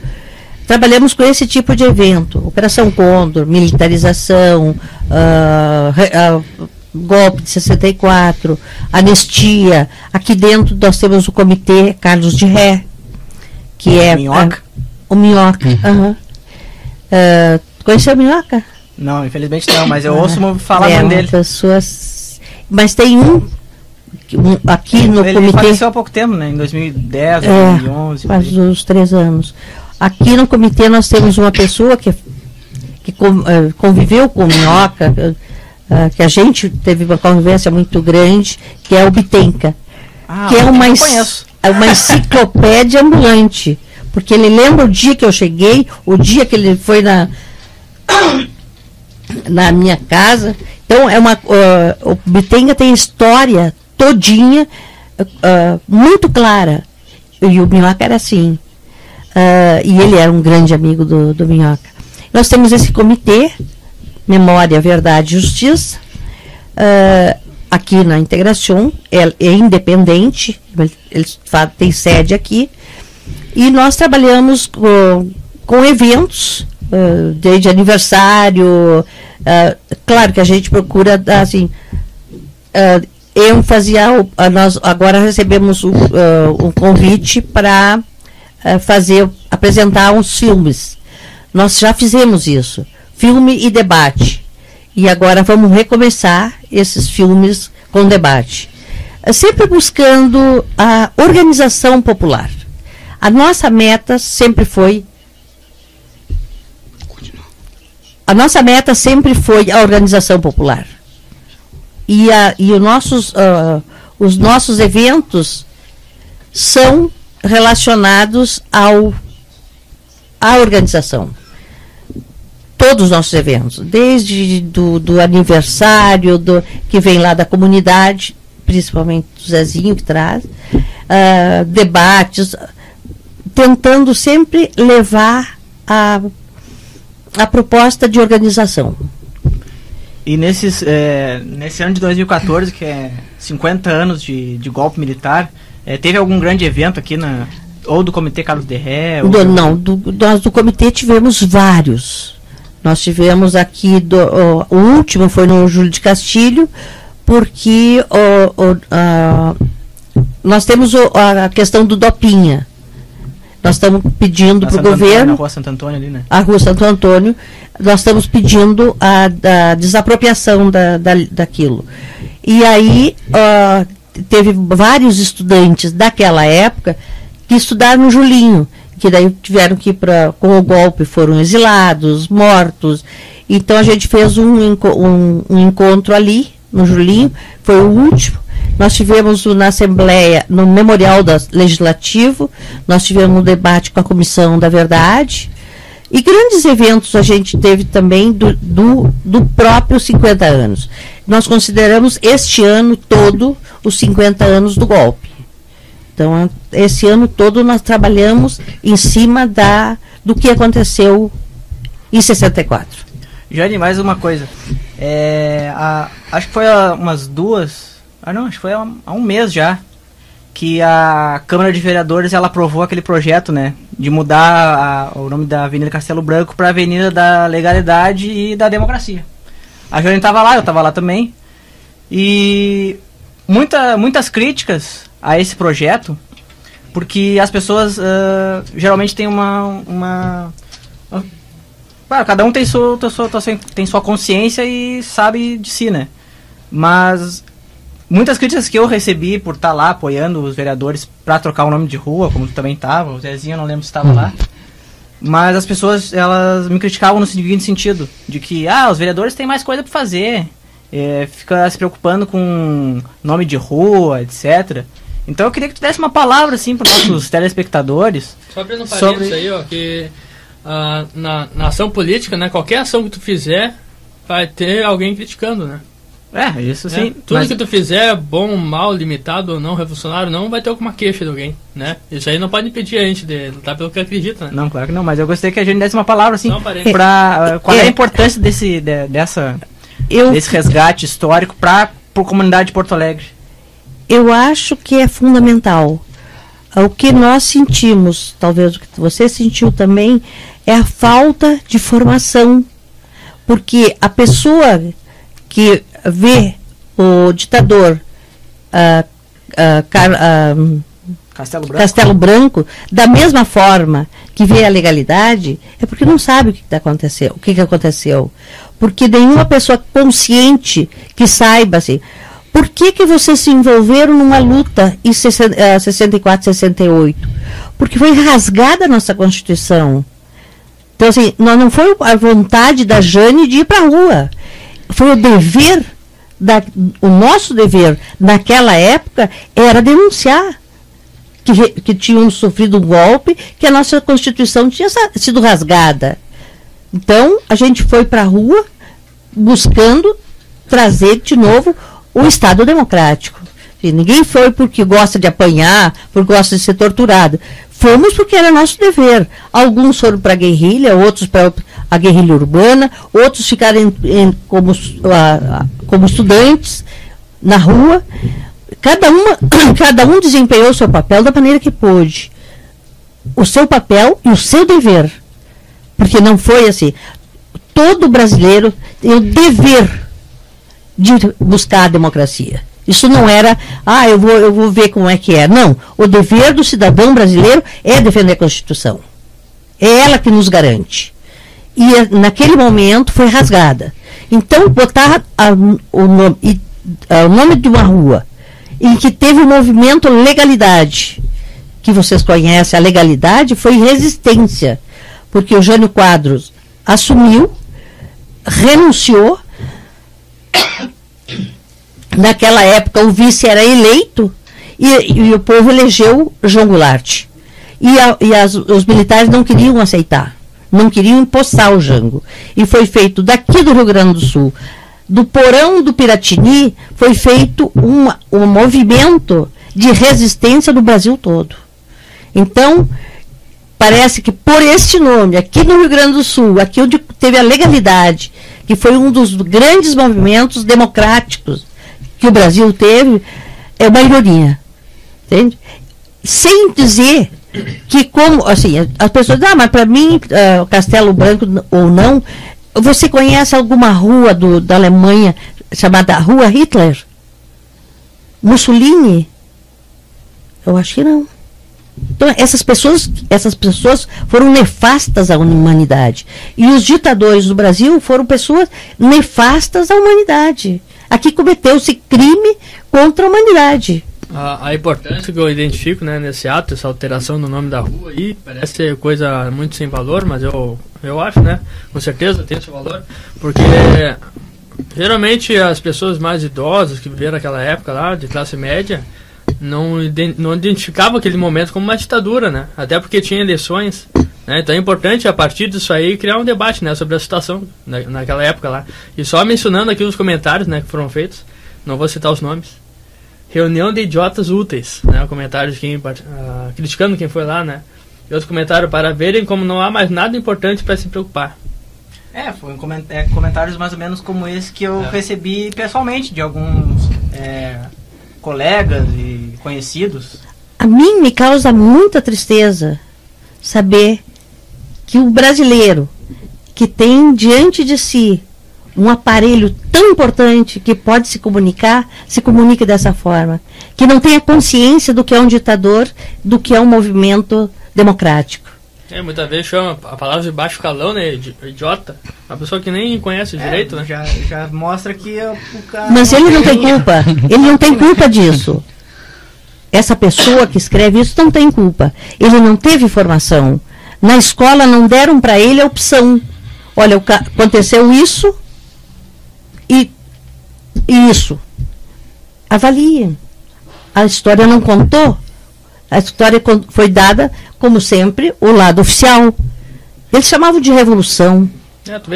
Trabalhamos com esse tipo de evento: Operação Condor, militarização, golpe de 64, anistia. Aqui dentro nós temos o Comitê Carlos de Ré, que é Minhoca. O Minhoca. Conheceu o Minhoca? Não, infelizmente não, mas eu ouço falar dele. Mas tem aqui no ele comitê. Ele faleceu há pouco tempo, né? Em 2010, 2011. Faz uns 3 anos. Aqui no comitê nós temos uma pessoa que conviveu com o Minhoca, que a gente teve uma convivência muito grande, que é o Bitenca, que é uma enciclopédia ambulante. Porque ele lembra o dia que eu cheguei, o dia que ele foi na minha casa. Então, o Bitenga tem história todinha, muito clara. E o Minhoca era assim. E ele era um grande amigo do Minhoca. Nós temos esse comitê, Memória, Verdade e Justiça, aqui na Integração, é independente, eles têm sede aqui. E nós trabalhamos com eventos desde aniversário. Claro que a gente procura dar assim, ênfase nós agora recebemos um convite para apresentar uns filmes. Nós já fizemos isso, filme e debate, e agora vamos recomeçar esses filmes com debate, sempre buscando a organização popular. A nossa meta sempre foi a organização popular. E os nossos eventos são relacionados à organização. Todos os nossos eventos, desde do aniversário, que vem lá da comunidade, principalmente o Zezinho que traz, debates, tentando sempre levar a proposta de organização. E nesse ano de 2014, que é 50 anos de golpe militar, teve algum grande evento aqui ou do Comitê Carlos de Ré? Nós do comitê tivemos vários. Nós tivemos aqui, o último foi no Júlio de Castilho, porque nós temos a questão do Dopinha. Nós estamos pedindo para o governo... Na Rua Santo Antônio ali, né? A Rua Santo Antônio, nós estamos pedindo a desapropriação daquilo. E aí, teve vários estudantes daquela época que estudaram no Julinho, que daí tiveram que ir com o golpe, foram exilados, mortos. Então a gente fez um encontro ali, no Julinho, foi o último. Nós tivemos na Assembleia, no Memorial Legislativo, nós tivemos um debate com a Comissão da Verdade, e grandes eventos a gente teve também do próprio 50 anos. Nós consideramos este ano todo os 50 anos do golpe. Então, esse ano todo nós trabalhamos em cima do que aconteceu em 64. Jane, mais uma coisa. Acho que foi umas duas... acho que foi há um mês já que a Câmara de Vereadores ela aprovou aquele projeto, né, de mudar o nome da Avenida Castelo Branco para Avenida da Legalidade e da Democracia. A Jane estava lá, eu estava lá também, e muitas críticas a esse projeto, porque as pessoas geralmente têm claro, cada um tem sua consciência e sabe de si, né, mas muitas críticas que eu recebi por estar lá apoiando os vereadores para trocar o nome de rua, como tu também estava, o Zezinho eu não lembro se estava lá, mas as pessoas elas me criticavam no seguinte sentido, de que os vereadores têm mais coisa para fazer, fica se preocupando com nome de rua, etc. Então eu queria que tu desse uma palavra assim para os nossos telespectadores. Só abrindo um parênteses aí, que na ação política, né, qualquer ação que tu fizer vai ter alguém criticando, né? Isso sim. Tudo que tu fizer, bom, mal, limitado ou não, revolucionário, não vai ter alguma queixa de alguém, né? Isso aí não pode impedir a gente de lutar pelo que acredita, né? Não, claro que não, mas eu gostaria que a gente desse uma palavra, assim, qual é a importância desse resgate histórico para a comunidade de Porto Alegre? Eu acho que é fundamental. O que nós sentimos, talvez o que você sentiu também, é a falta de formação. Porque a pessoa que vê o ditador Castelo Branco da mesma forma que vê a legalidade, é porque não sabe o que aconteceu. Porque nenhuma pessoa consciente que saiba assim, por que vocês se envolveram numa luta em 64, 68? Porque foi rasgada a nossa Constituição. Então, assim, não foi a vontade da Jane de ir para a rua. Foi o dever, o nosso dever naquela época era denunciar que tínhamos sofrido um golpe, que a nossa Constituição tinha sido rasgada. Então, a gente foi para a rua buscando trazer de novo o Estado democrático. E ninguém foi porque gosta de apanhar, porque gosta de ser torturado. Fomos porque era nosso dever. Alguns foram para a guerrilha, outros para a guerrilha urbana, outros ficaram como estudantes na rua. Cada um desempenhou o seu papel da maneira que pôde. O seu papel e o seu dever. porque não foi assim. Todo brasileiro tem o dever de buscar a democracia. Isso não era, eu vou ver como é que é. Não, o dever do cidadão brasileiro é defender a Constituição. É ela que nos garante. E naquele momento foi rasgada. Então, botar o nome de uma rua em que teve o movimento Legalidade, que vocês conhecem, a legalidade foi resistência, porque o Jânio Quadros assumiu, renunciou. Naquela época o vice era eleito e o povo elegeu João Goulart. Os militares não queriam aceitar, não queriam empossar o Jango. E foi feito daqui do Rio Grande do Sul, do porão do Piratini, foi feito um movimento de resistência no Brasil todo. Então, parece que por este nome, aqui no Rio Grande do Sul, aqui onde teve a legalidade, que foi um dos grandes movimentos democráticos que o Brasil teve, é uma ironia, entende? Sem dizer que, como, assim, as pessoas dizem, mas para mim, Castelo Branco ou não, você conhece alguma rua da Alemanha chamada Rua Hitler? Mussolini? Eu acho que não. Então, essas pessoas foram nefastas à humanidade. E os ditadores do Brasil foram pessoas nefastas à humanidade. Aqui cometeu-se crime contra a humanidade. A importância que eu identifico, né, nesse ato, essa alteração do nome da rua aí, parece ser coisa muito sem valor, mas eu acho, né, com certeza tem seu valor, porque geralmente as pessoas mais idosas que viveram aquela época lá, de classe média, não identificavam aquele momento como uma ditadura, né, até porque tinha eleições, né, então é importante a partir disso aí criar um debate, né, sobre a situação naquela época lá. E só mencionando aqui os comentários, né, que foram feitos, não vou citar os nomes. Reunião de idiotas úteis, né, comentário de quem criticando quem foi lá, né, e outro comentário, para verem como não há mais nada importante para se preocupar. Foi comentários mais ou menos como esse que eu recebi pessoalmente de alguns colegas e conhecidos. A mim me causa muita tristeza saber que o brasileiro que tem diante de si um aparelho tão importante que pode se comunique dessa forma, que não tenha consciência do que é um ditador, do que é um movimento democrático. Muitas vezes chama a palavra de baixo calão, né, idiota, uma pessoa que nem conhece o direito, né? Já mostra que o cara... Mas ele não tem culpa, ele não tem culpa disso. Essa pessoa que escreve isso não tem culpa. Ele não teve formação. Na escola não deram para ele a opção. Olha, aconteceu isso e isso. Avaliem. A história não contou. A história foi dada, como sempre, o lado oficial. Eles chamavam de revolução.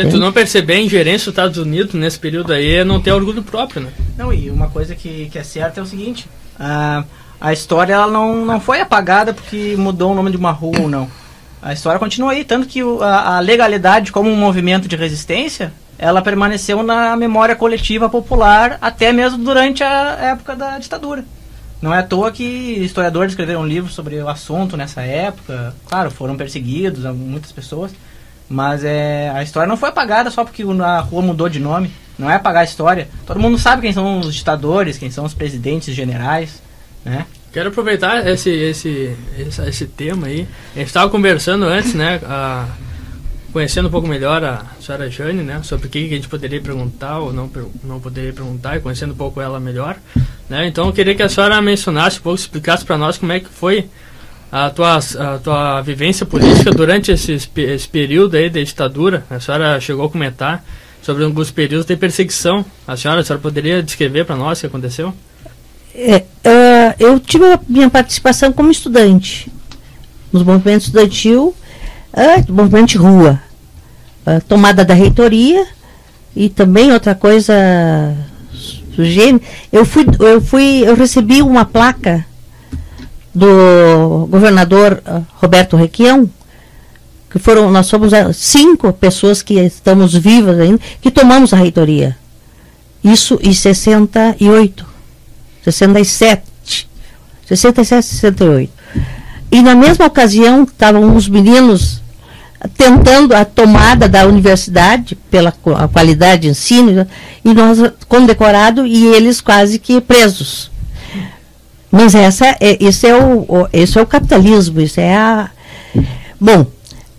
Tu não perceber a ingerência dos Estados Unidos nesse período aí é não ter orgulho próprio, né? Não, e uma coisa que é certa é o seguinte, a história ela não foi apagada porque mudou o nome de uma rua ou não. A história continua aí, tanto que a legalidade como um movimento de resistência, ela permaneceu na memória coletiva popular até mesmo durante a época da ditadura. Não é à toa que historiadores escreveram livros sobre o assunto nessa época. Claro, foram perseguidos muitas pessoas, mas a história não foi apagada só porque a rua mudou de nome. Não é apagar a história. Todo mundo sabe quem são os ditadores, quem são os presidentes, generais, né? Quero aproveitar esse tema aí. A gente estava conversando antes, né? Conhecendo um pouco melhor a senhora Jane, né? Sobre o que a gente poderia perguntar ou não poderia perguntar, e conhecendo um pouco ela melhor, né? Então eu queria que a senhora mencionasse um pouco, explicasse para nós como é que foi a tua vivência política durante esse período aí de ditadura. A senhora chegou a comentar sobre alguns períodos de perseguição. A senhora poderia descrever para nós o que aconteceu? Eu tive a minha participação como estudante nos movimentos estudantil, movimento de rua, tomada da reitoria e também outra coisa sugênio. Eu recebi uma placa do governador Roberto Requião, que nós somos 5 pessoas que estamos vivas ainda, que tomamos a reitoria. Isso em 67, 68. E na mesma ocasião estavam uns meninos tentando a tomada da universidade pela a qualidade de ensino, e nós condecorado e eles quase que presos. Mas esse é o capitalismo, isso é a... Bom,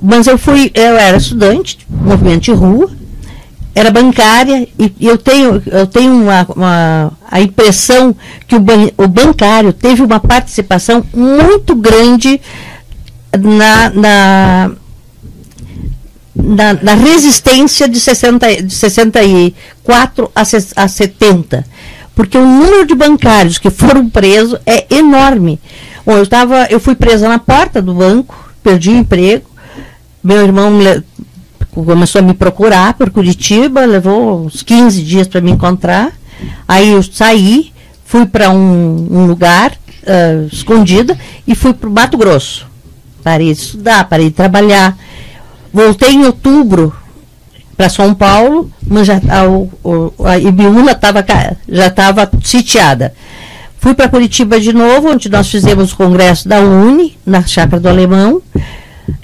mas eu era estudante, movimento de rua, era bancária, e eu tenho a impressão que o bancário teve uma participação muito grande na resistência de 64 a 70, porque o número de bancários que foram presos é enorme. Bom, eu fui presa na porta do banco, perdi o emprego, meu irmão começou a me procurar por Curitiba, levou uns 15 dias para me encontrar, aí eu saí, fui para um lugar escondida e fui para o Mato Grosso, parei de estudar, parei de trabalhar. Voltei em outubro para São Paulo, mas a Ibiúna já estava sitiada. Fui para Curitiba de novo, onde nós fizemos o congresso da UNE, na Chácara do Alemão,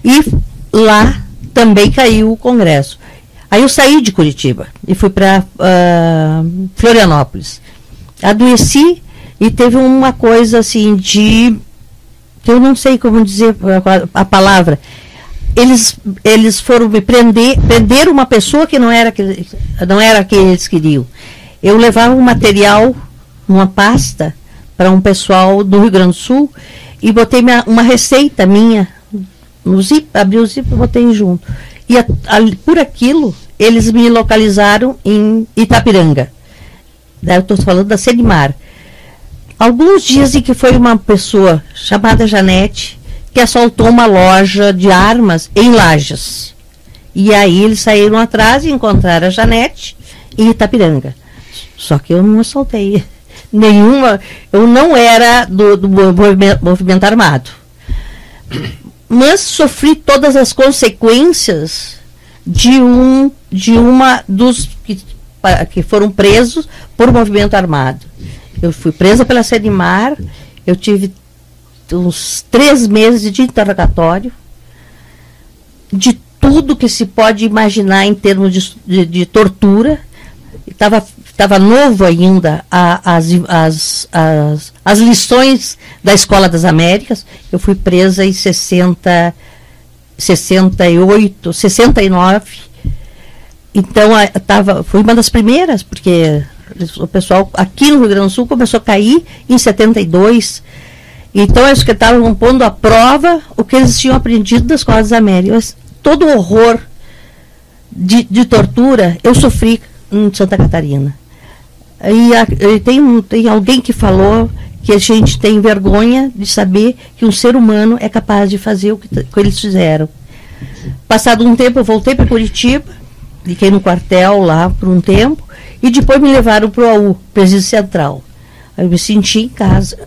e lá também caiu o congresso. Aí eu saí de Curitiba e fui para Florianópolis. Adoeci e teve uma coisa assim que eu não sei como dizer a palavra. Eles foram me prender uma pessoa que não era quem eles queriam. Eu levava um material numa pasta para um pessoal do Rio Grande do Sul e botei uma receita minha no zip, abri o zip e botei junto. E por aquilo, eles me localizaram em Itapiranga. Eu estou falando da Sedimar. Alguns dizem que foi uma pessoa chamada Janete que assaltou uma loja de armas em Lages. E aí eles saíram atrás e encontraram a Janete em Itapiranga. Só que eu não assaltei nenhuma, eu não era do movimento armado. Mas sofri todas as consequências de uma dos que foram presos por movimento armado. Eu fui presa pela Sedimar, eu tive uns 3 meses de interrogatório, de tudo que se pode imaginar em termos de tortura. Estava novo ainda as lições da Escola das Américas. Eu fui presa em 68, 69. Então, fui uma das primeiras, porque o pessoal aqui no Rio Grande do Sul começou a cair em 72. Então, acho que estavam pondo à prova o que eles tinham aprendido das Escolas das Américas. Todo o horror de tortura eu sofri em Santa Catarina. E tem alguém que falou que a gente tem vergonha de saber que um ser humano é capaz de fazer o que eles fizeram. Passado um tempo, eu voltei para Curitiba, fiquei no quartel lá por um tempo, e depois me levaram para o AU, Presídio Central. Aí eu me senti em casa.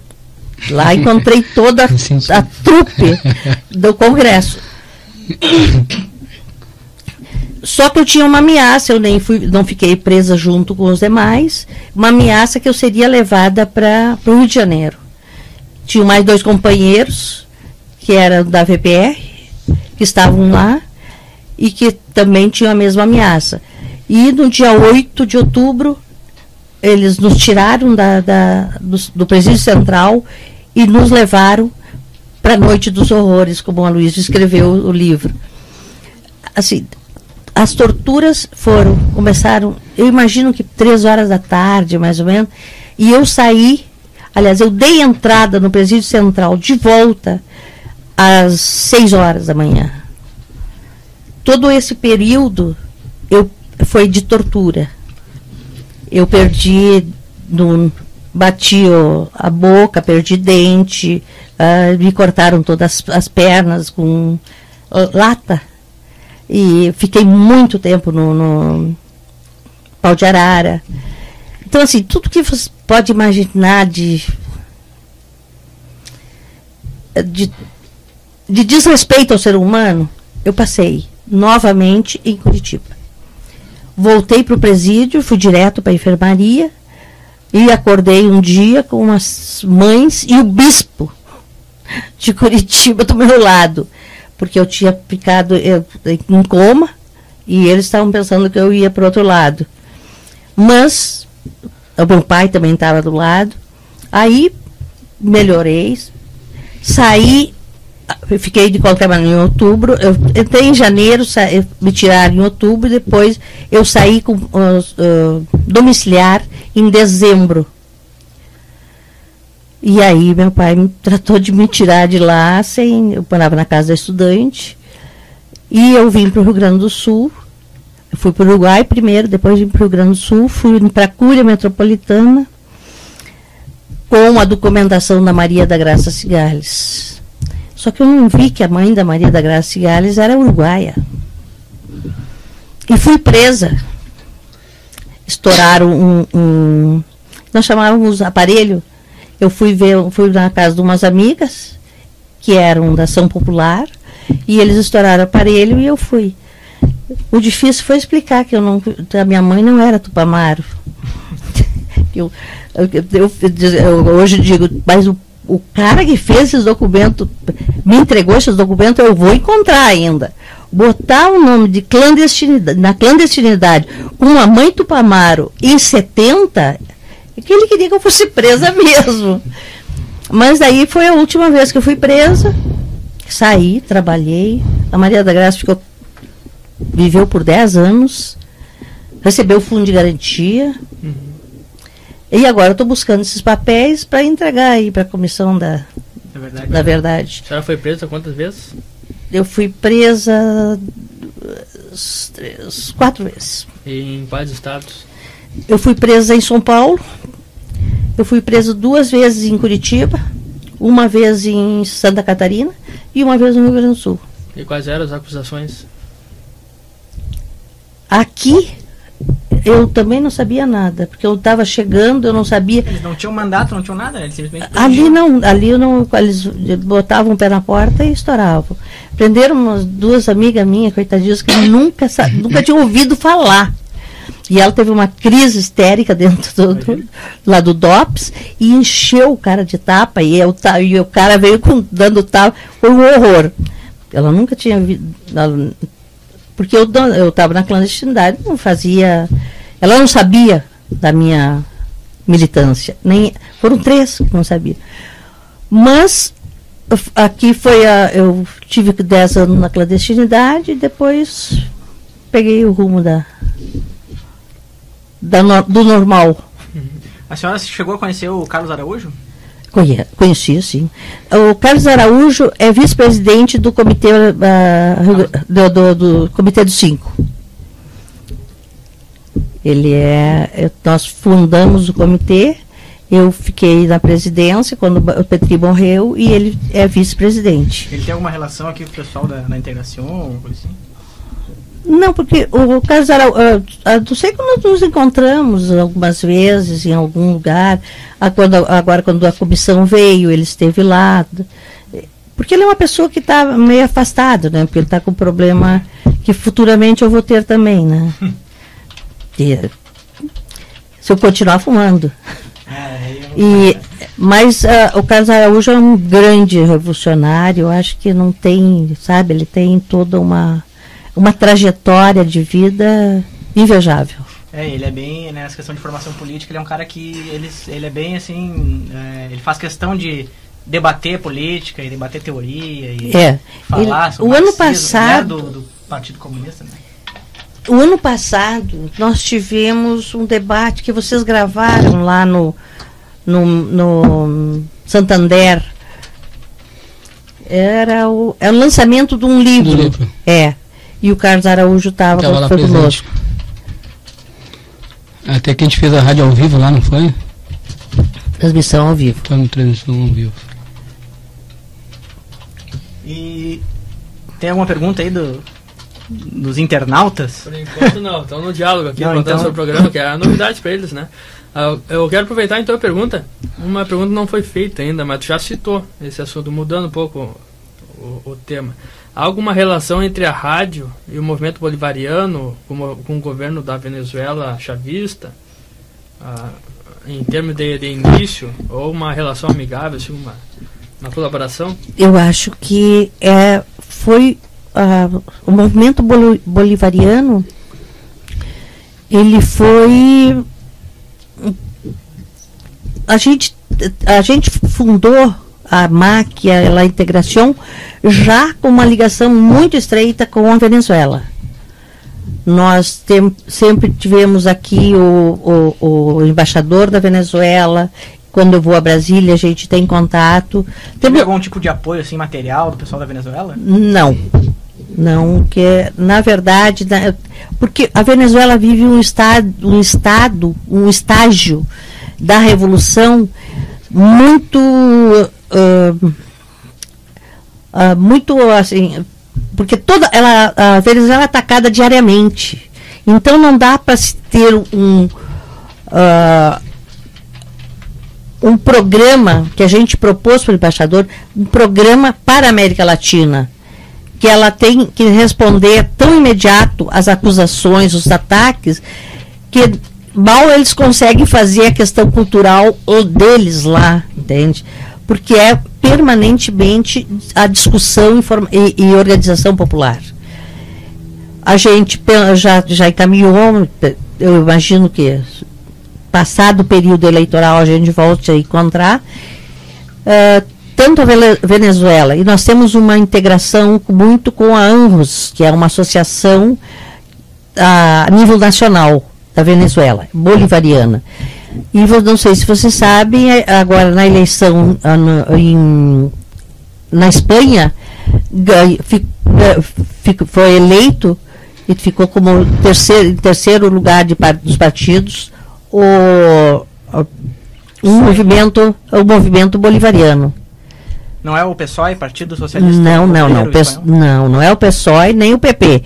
Lá encontrei toda a trupe do Congresso. Só que eu tinha uma ameaça, eu não fiquei presa junto com os demais, uma ameaça que eu seria levada para o Rio de Janeiro. Tinha mais 2 companheiros, que eram da VPR, que estavam lá, e que também tinham a mesma ameaça. E no dia 8 de outubro, eles nos tiraram do Presídio Central e nos levaram para a Noite dos Horrores, como a Luísa escreveu o livro. Assim, as torturas começaram, eu imagino que 3 horas da tarde, mais ou menos, e eu saí, aliás, eu dei entrada no Presídio Central de volta às 6 horas da manhã. Todo esse período foi de tortura. Eu bati a boca, perdi dente, me cortaram todas as pernas com lata. E fiquei muito tempo no pau de arara. Então, assim, tudo que você pode imaginar de desrespeito ao ser humano, eu passei novamente em Curitiba. Voltei para o presídio, fui direto para a enfermaria e acordei um dia com as mães e o bispo de Curitiba do meu lado, porque eu tinha ficado em coma e eles estavam pensando que eu ia para o outro lado. Mas o meu pai também estava do lado. Aí melhorei, saí, fiquei de qualquer maneira em outubro. Eu entrei em janeiro, me tiraram em outubro, e depois eu saí com domiciliar em dezembro. E aí meu pai tratou de me tirar de lá, eu morava na casa da estudante, e eu vim para o Rio Grande do Sul. Eu fui para o Uruguai primeiro, depois vim para o Rio Grande do Sul, fui para a Cúria Metropolitana, com a documentação da Maria da Graça Cigales. Só que eu não vi que a mãe da Maria da Graça Cigales era uruguaia. E fui presa. Estouraram nós chamávamos aparelho. Eu fui na casa de umas amigas, que eram da Ação Popular, e eles estouraram o aparelho e eu fui. O difícil foi explicar que a minha mãe não era Tupamaro. Eu hoje digo, mas o cara que fez esses documentos, me entregou esses documentos, eu vou encontrar ainda. Botar o nome de na clandestinidade com a mãe Tupamaro em 70, é que ele queria que eu fosse presa mesmo. Mas daí foi a última vez que eu fui presa. Saí, trabalhei. A Maria da Graça viveu por 10 anos, recebeu o fundo de garantia. E agora eu estou buscando esses papéis para entregar aí para a comissão da verdade. A senhora foi presa quantas vezes? Eu fui presa 4 vezes. E em quais estados? Eu fui presa em São Paulo. Eu fui presa 2 vezes em Curitiba, uma vez em Santa Catarina e uma vez no Rio Grande do Sul. E quais eram as acusações? Aqui eu também não sabia nada, porque eu estava chegando, eu não sabia. Eles não tinham mandato, não tinham nada, eles simplesmente ali não, eles botavam o pé na porta e estouravam. Prenderam umas 2 amigas minhas, coitadinhas, que nunca tinham ouvido falar. E ela teve uma crise histérica dentro lá do DOPS e encheu o cara de tapa, e o cara veio dando tapa. Foi um horror. Ela nunca tinha visto. Porque eu estava na clandestinidade, não fazia. Ela não sabia da minha militância. Foram 3 que não sabiam. Mas aqui eu tive 10 anos na clandestinidade e depois peguei o rumo do normal. A senhora chegou a conhecer o Carlos Araújo? Conheci, sim. O Carlos Araújo é vice-presidente do comitê do Comitê dos 5. Nós fundamos o comitê, eu fiquei na presidência quando o Petri morreu e ele é vice-presidente. Ele tem alguma relação aqui com o pessoal da integração, ou coisa assim? Não, porque o Carlos Araújo, não sei quando nos encontramos algumas vezes em algum lugar, agora quando a comissão veio, ele esteve lá, porque ele é uma pessoa que está meio afastado, né? Porque ele está com um problema que futuramente eu vou ter também, né? Se eu continuar fumando. Mas o Carlos Araújo é um grande revolucionário, eu acho que não tem, sabe, ele tem toda uma trajetória de vida invejável. Ele é bem, nessa questão de formação política, ele é um cara que ele é bem assim, ele faz questão de debater política e debater teoria e falar sobre o ano passado do Partido Comunista, né? O ano passado nós tivemos um debate que vocês gravaram lá no Santander. Era o lançamento de um livro. E o Carlos Araújo estava conosco. Até que a gente fez a rádio ao vivo lá, não foi? Transmissão ao vivo. Transmissão ao vivo. E tem alguma pergunta aí dos internautas? Por enquanto não, estão no diálogo aqui, contando sobre o programa, que é a novidade para eles, né? Eu quero aproveitar então a pergunta. Uma pergunta não foi feita ainda, mas tu já citou esse assunto, mudando um pouco o tema. Há alguma relação entre a rádio e o movimento bolivariano com o governo da Venezuela chavista, em termos de início, ou uma relação amigável, assim, uma colaboração? Eu acho que o movimento bolivariano, ele foi... A gente fundou a MAC, a La Integración, já com uma ligação muito estreita com a Venezuela. Nós sempre tivemos aqui o embaixador da Venezuela. Quando eu vou a Brasília, a gente tem contato. Teve algum tipo de apoio assim, material do pessoal da Venezuela? Não, que na verdade, porque a Venezuela vive um estágio da revolução muito assim, porque a Venezuela é atacada diariamente, então não dá para se ter um programa que a gente propôs para o embaixador, um programa para a América Latina, que ela tem que responder tão imediato às acusações, os ataques, que mal eles conseguem fazer a questão cultural deles lá, entende? Porque é permanentemente a discussão e organização popular. A gente já encaminhou, eu imagino que passado o período eleitoral a gente volte a encontrar tanto a Venezuela, e nós temos uma integração muito com a ANRUS, que é uma associação a nível nacional da Venezuela, bolivariana. E não sei se vocês sabem, agora na eleição na Espanha, foi eleito e ficou como terceiro lugar dos partidos o movimento bolivariano. Não é o PSOE, Partido Socialista? Não é o PSOE nem o PP.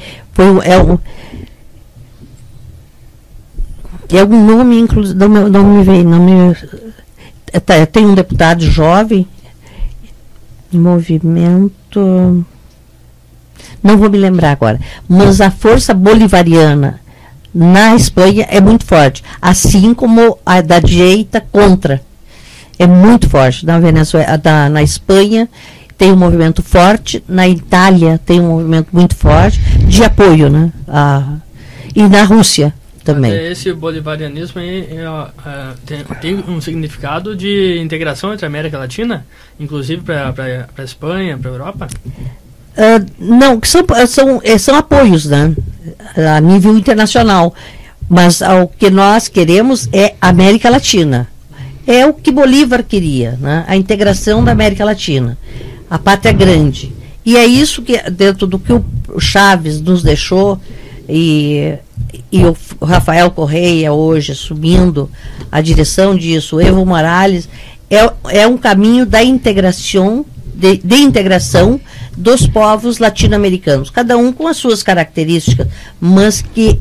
É algum nome, inclusive, não me veio. Tem um deputado jovem, movimento. Não vou me lembrar agora. Mas a força bolivariana na Espanha é muito forte, assim como a da direita contra. É muito forte. Na Venezuela, na Espanha tem um movimento forte, na Itália tem um movimento muito forte de apoio, né? E na Rússia também. Esse bolivarianismo aí tem um significado de integração entre a América Latina, inclusive para a Espanha, para a Europa? Não, são apoios, né? A nível internacional. Mas o que nós queremos é a América Latina. É o que Bolívar queria, né? A integração da América Latina, a pátria grande. E é isso que, dentro do que o Chaves nos deixou, e o Rafael Correia hoje assumindo a direção disso, o Evo Morales, é um caminho da integração, de integração dos povos latino-americanos, cada um com as suas características, mas que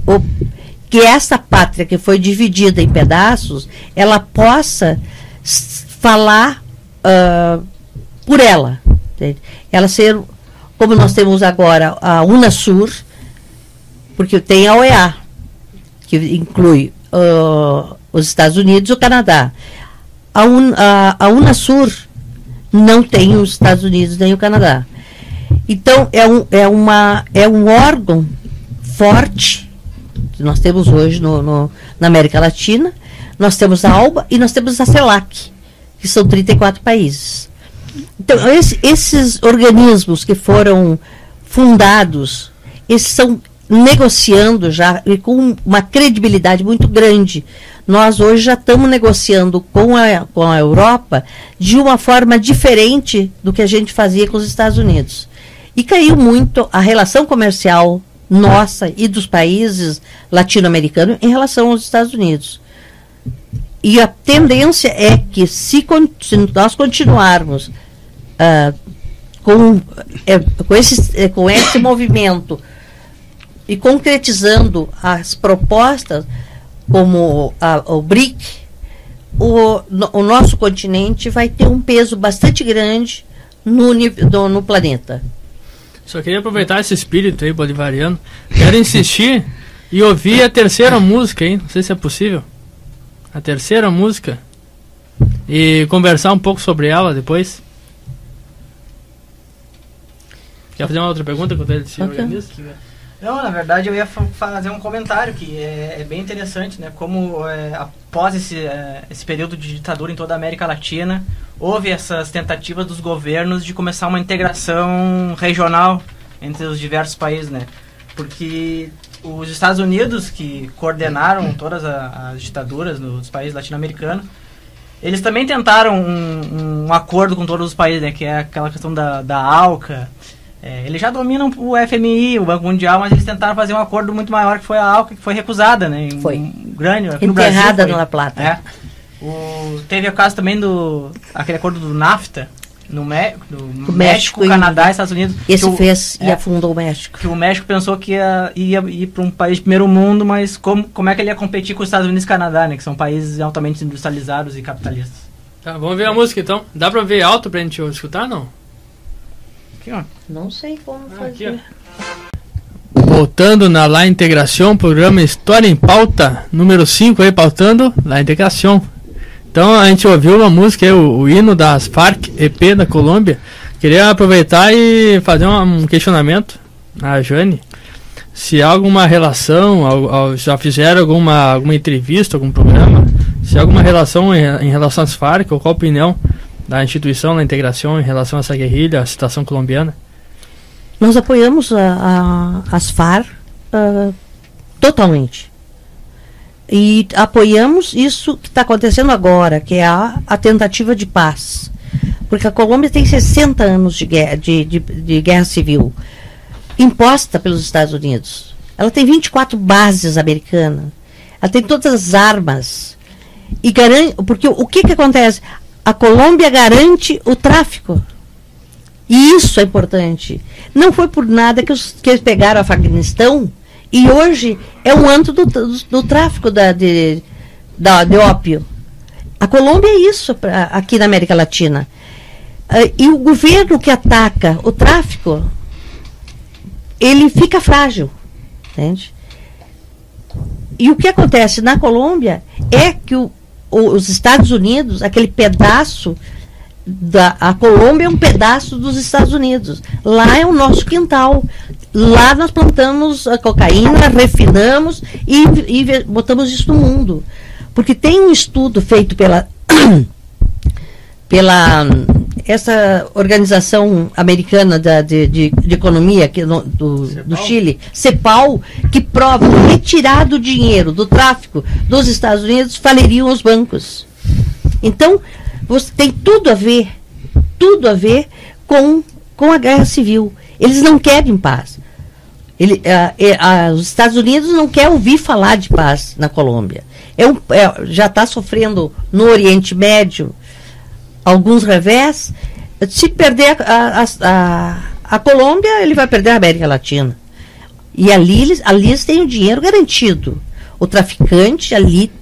essa pátria que foi dividida em pedaços, ela possa falar por ela. Entende? Ela ser, como nós temos agora a Unasur, porque tem a OEA, que inclui os Estados Unidos e o Canadá. A Unasur não tem os Estados Unidos nem o Canadá. Então, é um órgão forte que nós temos hoje na América Latina. Nós temos a ALBA e nós temos a CELAC, que são 34 países. Então, esses organismos que foram fundados, eles estão negociando já, e com uma credibilidade muito grande. Nós hoje já estamos negociando com a Europa de uma forma diferente do que a gente fazia com os Estados Unidos. E caiu muito a relação comercial nossa e dos países latino-americanos em relação aos Estados Unidos. E a tendência é que se nós continuarmos com esse movimento e concretizando as propostas como o BRIC, o nosso continente vai ter um peso bastante grande no planeta. Só queria aproveitar esse espírito aí bolivariano. Quero insistir e ouvir a terceira música aí, não sei se é possível. A terceira música. E conversar um pouco sobre ela depois. Quer fazer uma outra pergunta quando ele se organiza? Não, na verdade eu ia fazer um comentário que é bem interessante, né? Como após esse período de ditadura em toda a América Latina, houve essas tentativas dos governos de começar uma integração regional entre os diversos países, né? Porque os Estados Unidos, que coordenaram todas as ditaduras nos países latino-americanos, eles também tentaram um acordo com todos os países, né? Que é aquela questão da ALCA. Eles já dominam o FMI, o Banco Mundial, mas eles tentaram fazer um acordo muito maior, que foi a ALCA, que foi recusada, né? Foi. Grande, aqui enterrada no na Plata. Teve o caso também aquele acordo do NAFTA, no México, Canadá e Estados Unidos. Esse e afundou o México. Que o México pensou que ia ir para um país de primeiro mundo, mas como é que ele ia competir com os Estados Unidos e Canadá, né? Que são países altamente industrializados e capitalistas. Tá, vamos ver a música então. Dá pra ver alto pra gente escutar, não? Aqui, ó. Não sei como fazer. Aqui, voltando na La Integração, programa História em Pauta, número 5 aí, pautando La Integração. Então a gente ouviu uma música aí, o hino das FARC, EP da Colômbia. Queria aproveitar e fazer um questionamento a Jane. Se há alguma relação, já fizeram alguma entrevista, algum programa, se há alguma relação em relação às FARC, ou qual a opinião da instituição La Integração em relação a essa guerrilha, a situação colombiana? Nós apoiamos as FARC totalmente. E apoiamos isso que está acontecendo agora, que é a tentativa de paz. Porque a Colômbia tem 60 anos de guerra civil, imposta pelos Estados Unidos. Ela tem 24 bases americanas. Ela tem todas as armas. E garante, porque o que acontece? A Colômbia garante o tráfico. E isso é importante. Não foi por nada que eles pegaram o Afeganistão e hoje é um antro do tráfico de ópio. A Colômbia é isso aqui na América Latina. E o governo que ataca o tráfico, ele fica frágil. Entende? E o que acontece na Colômbia é que os Estados Unidos, aquele pedaço a Colômbia é um pedaço dos Estados Unidos. Lá é o nosso quintal. Lá nós plantamos a cocaína, refinamos e botamos isso no mundo. Porque tem um estudo feito pela essa organização americana de economia aqui do Chile, CEPAL, que prova que retirar o dinheiro do tráfico dos Estados Unidos faliriam os bancos. Então, você tem tudo a ver com a guerra civil. Eles não querem paz. Os Estados Unidos não querem ouvir falar de paz na Colômbia. Já está sofrendo no Oriente Médio alguns revés. Se perder a Colômbia, ele vai perder a América Latina. E ali eles têm o dinheiro garantido. O traficante ali,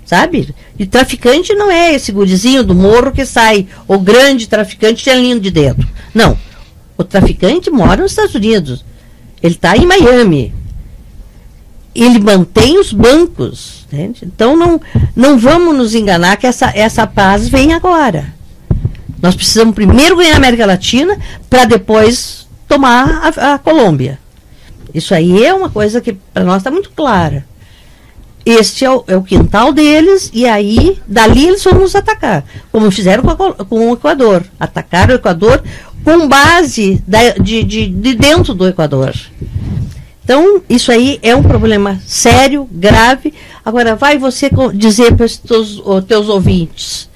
sabe? E traficante não é esse gurizinho do morro que sai, o grande traficante de linho de dedo. Não. O traficante mora nos Estados Unidos. Ele está em Miami. Ele mantém os bancos. Entende? Então não vamos nos enganar que essa paz vem agora. Nós precisamos primeiro ganhar a América Latina para depois tomar a Colômbia. Isso aí é uma coisa que para nós está muito clara. Este é o quintal deles, e aí, dali eles vão nos atacar. Como fizeram com o Equador. Atacaram o Equador com base de dentro do Equador. Então, isso aí é um problema sério, grave. Agora, vai você dizer para os teus ouvintes,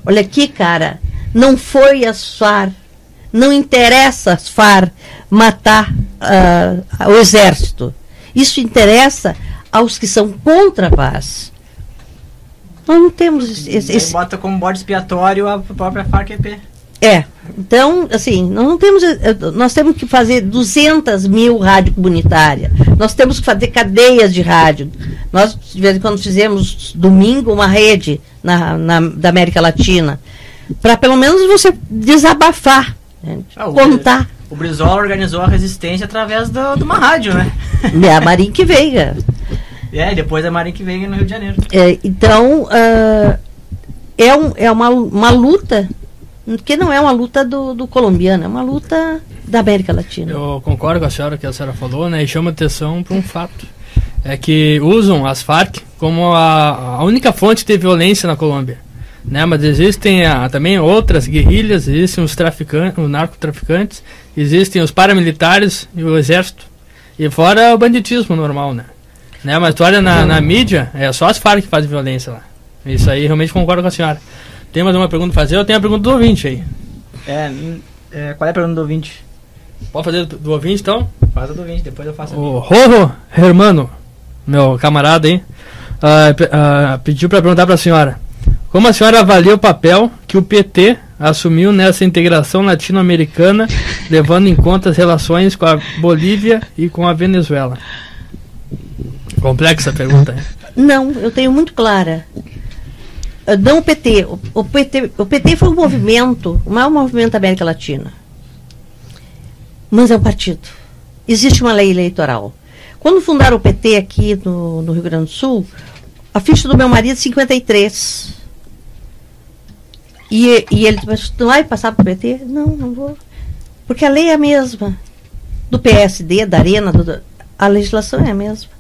olha aqui, cara, não foi as FARC, não interessa as FARC matar o exército. Isso interessa aos que são contra a paz. Nós não temos esse... Bota como bode expiatório a própria FARC-EP. Então, assim, nós temos que fazer 200 mil rádio comunitária. Nós temos que fazer cadeias de rádio. Nós, de vez em quando, fizemos domingo uma rede da América Latina, para pelo menos você desabafar, contar. O Brizola organizou a resistência através de uma rádio, né? A Marinque Veiga. Depois da Marinque Veiga no Rio de Janeiro. Então, é uma luta que não é uma luta do colombiano, é uma luta da América Latina. Eu concordo com a senhora falou, né? E chama atenção para um fato. É que usam as Farc como a única fonte de violência na Colômbia. Né? Mas existem também outras guerrilhas, existem os traficantes, os narcotraficantes, existem os paramilitares e o exército. E fora o banditismo normal, né? Mas tu olha na mídia, é só as Farc que fazem violência lá. Isso aí realmente concordo com a senhora. Tem mais uma pergunta a fazer? Eu tenho a pergunta do ouvinte aí. Qual é a pergunta do ouvinte? Pode fazer do ouvinte então? Faz a do ouvinte, depois eu faço a minha. O Rorro Hermano, meu camarada aí, pediu para perguntar para a senhora: como a senhora avalia o papel que o PT assumiu nessa integração latino-americana, levando em conta as relações com a Bolívia e com a Venezuela? Complexa a pergunta, hein? Não, eu tenho muito clara. Não o PT. O PT foi um movimento, o maior movimento da América Latina. Mas é um partido. Existe uma lei eleitoral. Quando fundaram o PT aqui no Rio Grande do Sul, a ficha do meu marido é 53. E ele disse: tu vai passar para o PT? Não vou. Porque a lei é a mesma. Do PSD, da Arena, a legislação é a mesma.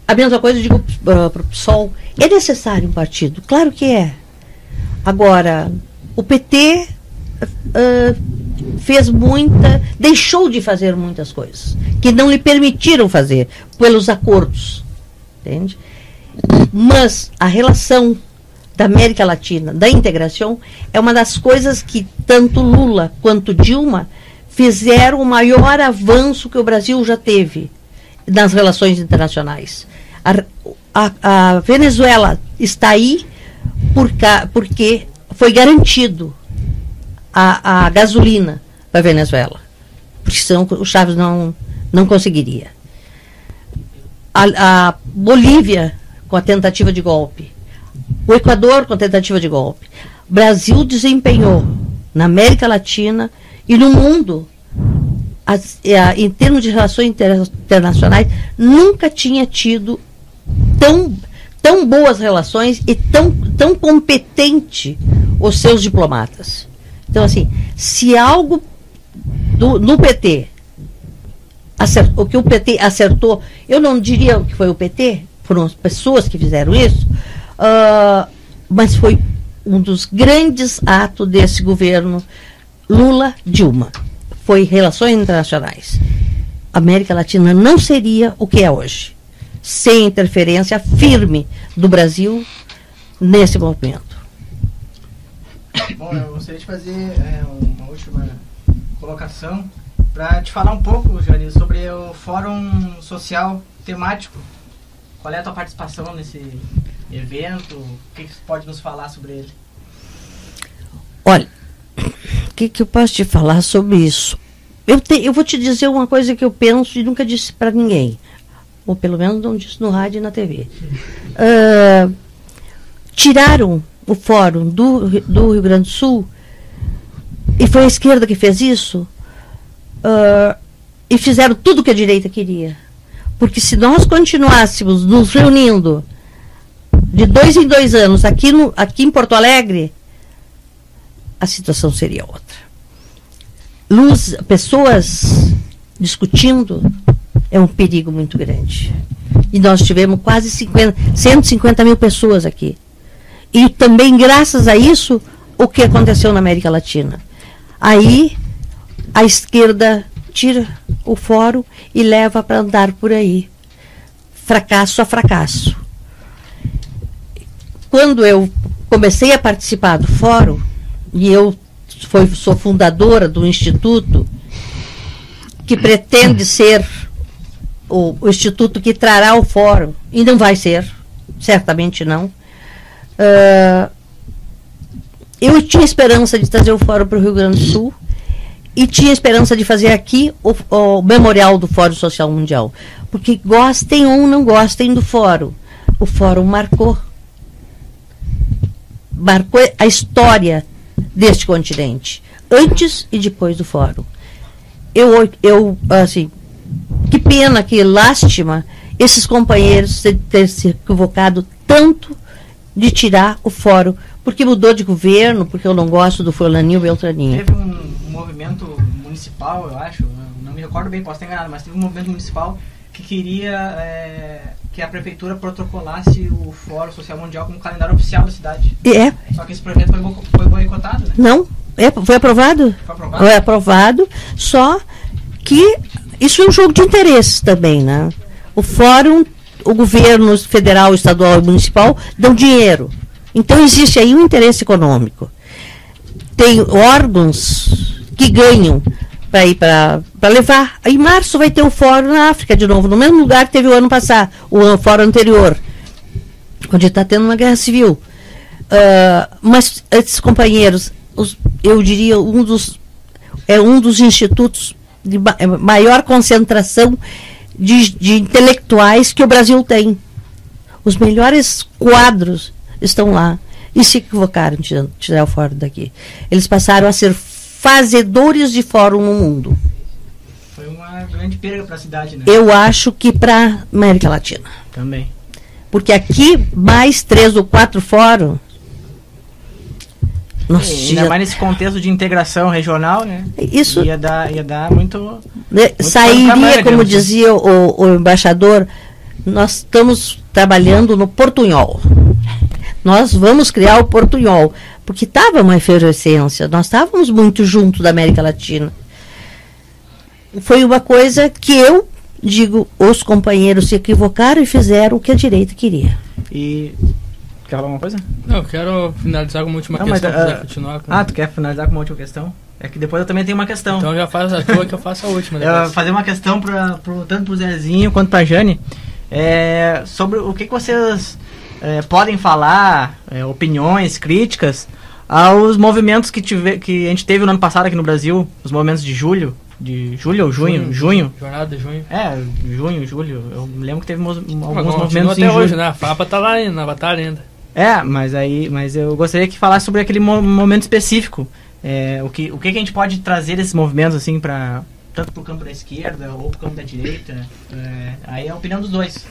A mesma coisa eu digo para o PSOL. É necessário um partido? Claro que é. Agora, o PT deixou de fazer muitas coisas que não lhe permitiram fazer pelos acordos. Entende? Mas a relação da América Latina, da integração, é uma das coisas que tanto Lula quanto Dilma fizeram o maior avanço que o Brasil já teve nas relações internacionais. A Venezuela está aí porque foi garantido a gasolina para a Venezuela, porque senão o Chávez não conseguiria. A Bolívia com a tentativa de golpe, o Equador com a tentativa de golpe. O Brasil desempenhou na América Latina e no mundo, em termos de relações internacionais, nunca tinha tido tão boas relações e tão competente os seus diplomatas. Então, assim, se algo no PT, o que o PT acertou, eu não diria que foi o PT, foram as pessoas que fizeram isso, mas foi um dos grandes atos desse governo Lula-Dilma. Foi relações internacionais. A América Latina não seria o que é hoje, sem interferência firme do Brasil nesse movimento. Bom, eu gostaria de fazer uma última colocação para te falar um pouco, Jani, sobre o Fórum Social Temático. Qual é a tua participação nesse evento? O que você pode nos falar sobre ele? Olha, o que eu posso te falar sobre isso? Eu vou te dizer uma coisa que eu penso e nunca disse para ninguém. Ou pelo menos não disse no rádio e na TV. Tiraram o fórum do Rio Grande do Sul, e foi a esquerda que fez isso, e fizeram tudo o que a direita queria. Porque se nós continuássemos nos reunindo de 2 em 2 anos aqui em Porto Alegre, a situação seria outra. Pessoas discutindo é um perigo muito grande. E nós tivemos quase 150 mil pessoas aqui. E também, graças a isso, o que aconteceu na América Latina. Aí, a esquerda tira o fórum e leva para andar por aí. Fracasso a fracasso. Quando eu comecei a participar do fórum, e eu sou fundadora do instituto, que pretende ser o instituto que trará o fórum, e não vai ser, certamente não. Eu tinha esperança de trazer o fórum para o Rio Grande do Sul e tinha esperança de fazer aqui o memorial do Fórum Social Mundial, porque gostem ou não gostem do fórum, o fórum marcou a história deste continente, antes e depois do fórum. Assim, que pena, que lástima esses companheiros terem se equivocado tanto de tirar o fórum, porque mudou de governo, porque eu não gosto do fulaninho Beltraninho. Teve um movimento municipal, eu acho, não me recordo bem, posso estar enganado, mas teve um movimento municipal que queria que a prefeitura protocolasse o Fórum Social Mundial como calendário oficial da cidade. Só que esse projeto foi boicotado, né? Não, foi aprovado. Foi aprovado? Foi aprovado, só que isso é um jogo de interesses também, né? O Fórum, o governo federal, estadual e municipal dão dinheiro. Então existe aí um interesse econômico. Tem órgãos que ganham para ir para levar. Em março vai ter o Fórum na África de novo, no mesmo lugar que teve o ano passado, o Fórum anterior, onde está tendo uma guerra civil. Mas esses companheiros, eu diria, um dos institutos de maior concentração de intelectuais que o Brasil tem. Os melhores quadros estão lá. E se equivocaram de tirar o fórum daqui. Eles passaram a ser fazedores de fórum no mundo. Foi uma grande perda para a cidade, né? Eu acho que para América Latina. Também. Porque aqui, mais 3 ou 4 fóruns. Ainda mais nesse contexto de integração regional, né? Isso ia dar muito sairia, como dizia o embaixador, nós estamos trabalhando no portunhol. Nós vamos criar o portunhol, porque estava uma efervescência, nós estávamos muito junto da América Latina. Foi uma coisa que eu digo, os companheiros se equivocaram e fizeram o que a direita queria. E quer falar alguma coisa? Não, eu quero finalizar com uma última questão. Mas, continuar com... tu quer finalizar com uma última questão? É que depois eu também tenho uma questão. Então já faz a tua que eu faço a última. Eu fazer uma questão tanto pro Zezinho quanto pra Jane, sobre o que vocês podem falar, opiniões, críticas aos movimentos que a gente teve no ano passado aqui no Brasil, os movimentos de julho ou junho? Jornada de junho. Junho, julho. Eu me lembro que teve alguns movimentos até em hoje, julho. né? A FAPA tá lá na batalha ainda. Mas eu gostaria que falasse sobre aquele momento específico. O que a gente pode trazer desses movimentos, assim, tanto pro campo da esquerda ou pro campo da direita. Aí é a opinião dos dois.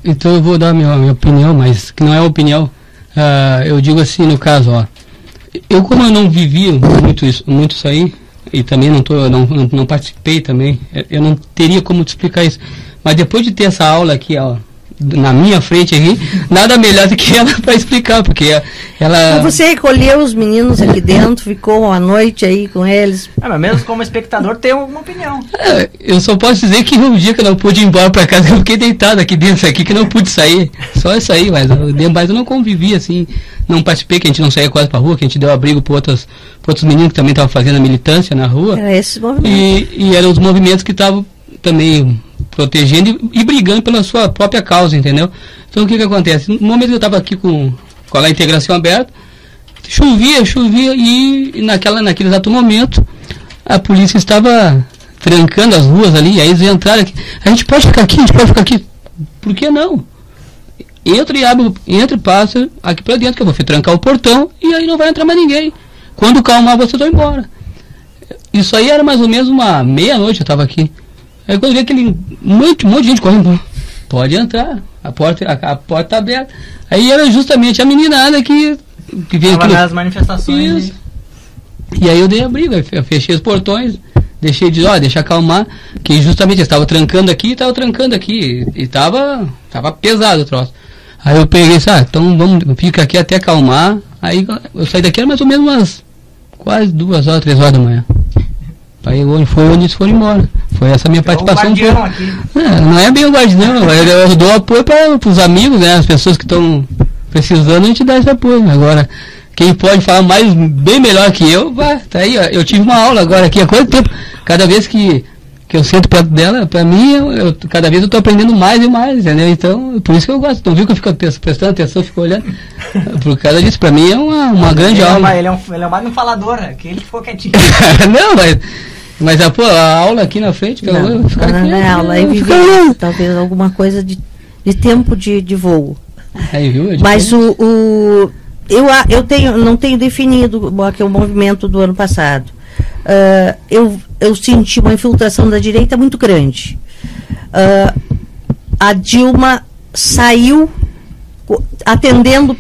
Então eu vou dar a minha opinião, mas que não é opinião. Eu digo assim, no caso, como eu não vivi muito isso aí, e também não participei também, eu não teria como te explicar isso. Mas depois de ter essa aula aqui, na minha frente aqui, nada melhor do que ela para explicar, porque ela... Você recolheu os meninos aqui dentro, ficou a noite aí com eles. Mas mesmo como espectador tem alguma opinião. Eu só posso dizer que um dia que eu não pude ir embora para casa, eu fiquei deitado aqui dentro aqui, que não pude sair. Só isso aí, mas eu não convivi assim, não participei, que a gente não saía quase pra rua, que a gente deu abrigo para outros meninos que também estavam fazendo a militância na rua. Era esse movimento. E eram os movimentos que estavam também protegendo e brigando pela sua própria causa, entendeu? Então o que acontece? No momento que eu estava aqui com a integração aberta, chovia e naquele exato momento a polícia estava trancando as ruas ali, aí eles entraram aqui. A gente pode ficar aqui, por que não? Entra e passa aqui para dentro, que eu vou trancar o portão e aí não vai entrar mais ninguém. Quando calmar, vocês vão embora. Isso aí era mais ou menos uma meia-noite, eu estava aqui. Aí quando eu vi aquele monte de gente correndo, pode entrar, a porta está aberta. Aí era justamente a meninada que veio aqui nas manifestações. E aí eu dei abrigo, eu fechei os portões, deixei deixa acalmar, que justamente eles estavam trancando aqui e estava pesado o troço. Aí eu peguei, então fica aqui até acalmar. Aí eu saí daqui, era mais ou menos umas quase 2 horas, 3 horas da manhã. Aí foi onde eles foram embora. Foi essa minha participação. Não é bem o guardião, eu dou apoio para os amigos, né? As pessoas que estão precisando, a gente dá esse apoio. Agora, quem pode falar bem melhor que eu, tá aí, eu tive uma aula agora aqui há quanto tempo? Cada vez que eu sento perto dela, para mim, cada vez eu estou aprendendo mais e mais, entendeu? Então, por isso que eu gosto. Então, viu que eu fico prestando atenção, fico olhando. Por causa disso, para mim é uma grande aula. Ele é mais um falador, aquele que ficou quietinho. Não, mas a aula aqui na frente, não é aula, é viver, talvez alguma coisa de tempo de voo. Aí, viu? Mas eu não tenho definido que é o movimento do ano passado. Eu senti uma infiltração da direita muito grande. A Dilma saiu atendendo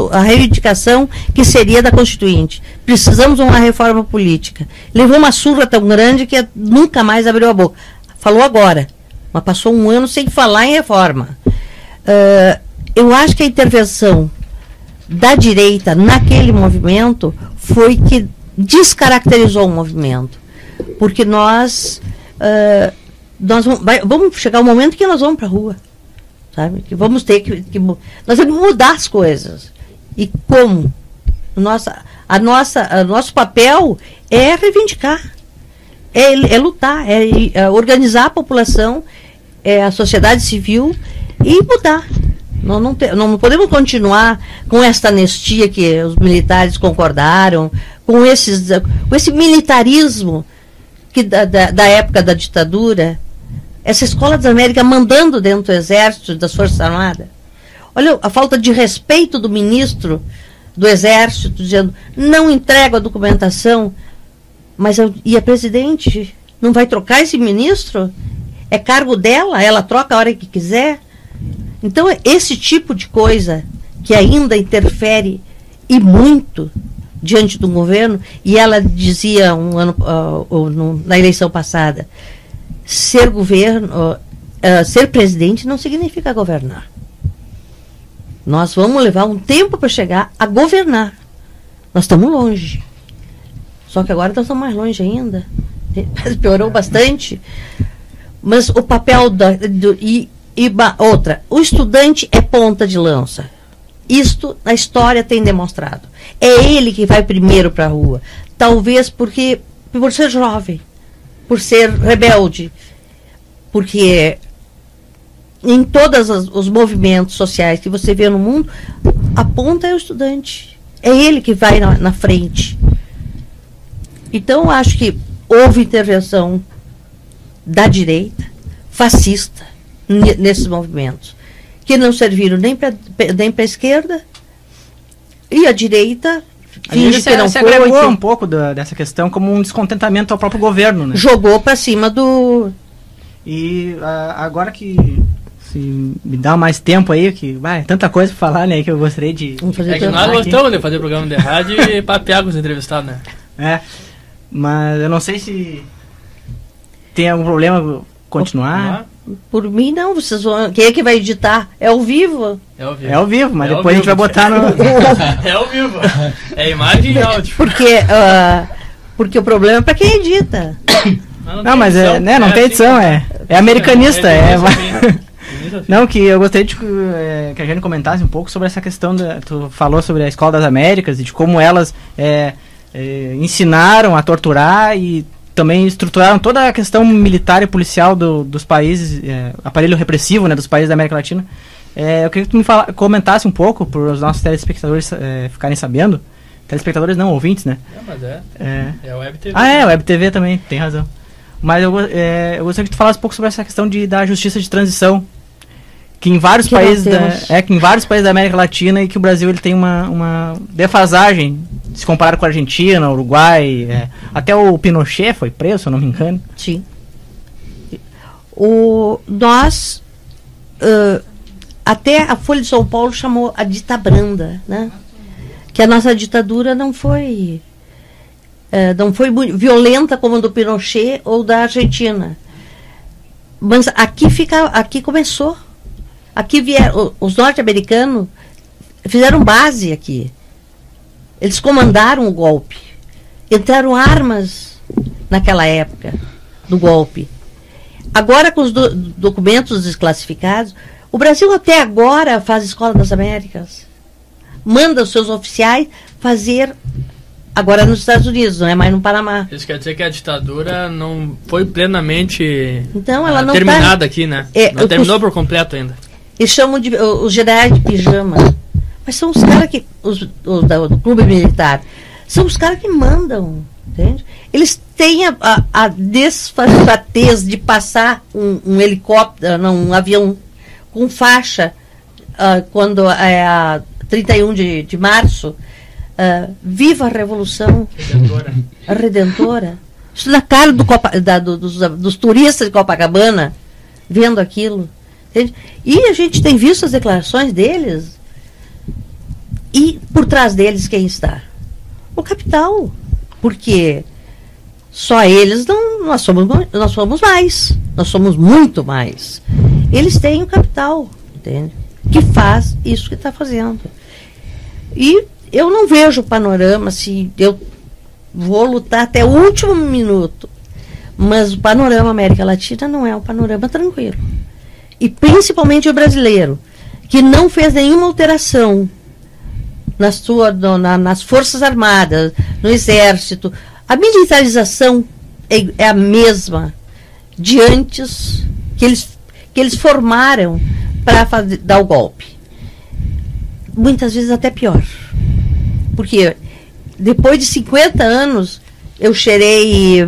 a reivindicação que seria da Constituinte. Precisamos de uma reforma política. Levou uma surra tão grande que nunca mais abriu a boca. Falou agora, mas passou um ano sem falar em reforma. Eu acho que a intervenção da direita naquele movimento foi que descaracterizou o movimento. Porque nós vamos chegar um momento que nós vamos para a rua. Sabe? Que vamos ter nós temos que mudar as coisas. E como? Nosso papel é reivindicar, é lutar, é organizar a população, a sociedade civil e mudar. Nós não podemos continuar com esta anistia que os militares concordaram, com esse militarismo que da época da ditadura. Essa Escola das Américas mandando dentro do Exército, das Forças Armadas. Olha a falta de respeito do ministro do Exército, dizendo, não entrega a documentação, mas e a presidente não vai trocar esse ministro? É cargo dela, ela troca a hora que quiser. Então, esse tipo de coisa que ainda interfere e muito diante do governo, e ela dizia na eleição passada, ser presidente não significa governar. Nós vamos levar um tempo para chegar a governar. Nós estamos longe. Só que agora nós estamos mais longe ainda. Piorou bastante. Mas o papel outra, o estudante é ponta de lança. Isto a história tem demonstrado. É ele que vai primeiro para a rua. Talvez por ser jovem, por ser rebelde, porque em todos os movimentos sociais que você vê no mundo, a ponta é o estudante. É ele que vai na frente. Então, eu acho que houve intervenção da direita, fascista, nesses movimentos, que não serviram nem para a esquerda, e a direita finge que não foi. Agregou um pouco dessa questão como um descontentamento ao próprio governo, né? Jogou para cima do... E agora que se me dá mais tempo aí, que vai, tanta coisa para falar, né, que eu gostaria de... É que nós gostamos de fazer programa de rádio e papear com os entrevistados, né? Mas eu não sei se tem algum problema continuar. Por mim, não. Vocês vão... Quem é que vai editar? É ao vivo? É ao vivo, mas depois a gente vai botar no... É ao vivo. É imagem e áudio. Porque o problema é para quem edita. Não, mas não tem edição, é americanista. Não, que eu gostaria de que a gente comentasse um pouco sobre essa questão, tu falou sobre a Escola das Américas e de como elas ensinaram a torturar e também estruturaram toda a questão militar e policial dos países, aparelho repressivo, né, dos países da América Latina. Eu queria que tu me comentasse um pouco, para os nossos telespectadores ficarem sabendo. Telespectadores não, ouvintes, né? Mas é o Web TV. É Web TV também, tem razão. Mas eu gostaria que tu falasse um pouco sobre essa questão da justiça de transição, que em vários países da América Latina, e que o Brasil ele tem uma defasagem se comparar com a Argentina, Uruguai, até o Pinochet foi preso, se eu não me engano. Sim. Até a Folha de São Paulo chamou a ditabranda, né? Que a nossa ditadura não foi violenta como a do Pinochet ou da Argentina. Mas aqui começou. Aqui vieram, os norte-americanos fizeram base aqui. Eles comandaram o golpe. Entraram armas naquela época do golpe. Agora, com os documentos desclassificados, o Brasil até agora faz Escola das Américas. Manda os seus oficiais fazer... Agora nos Estados Unidos, não é mais no Panamá. Isso quer dizer que a ditadura não foi plenamente ela não terminada aqui, né? Não terminou por completo ainda. Eles chamam de os generais de pijama. Mas são os caras que... do clube militar. São os caras que mandam, entende? Eles têm a desfaçatez de passar um helicóptero, um avião com faixa, quando é a 31 de março, viva a Revolução a Redentora. Isso na cara dos turistas de Copacabana, vendo aquilo. Entende? E a gente tem visto as declarações deles, e por trás deles quem está? O capital. Porque só eles não, nós somos mais, nós somos muito mais. Eles têm o capital, entende? Que faz isso que está fazendo. E eu não vejo o panorama, se eu vou lutar até o último minuto, mas o panorama América Latina não é um panorama tranquilo. E principalmente o brasileiro, que não fez nenhuma alteração nas Forças Armadas, no Exército. A militarização é a mesma de antes que eles formaram para dar o golpe. Muitas vezes até pior. Porque depois de 50 anos eu cheirei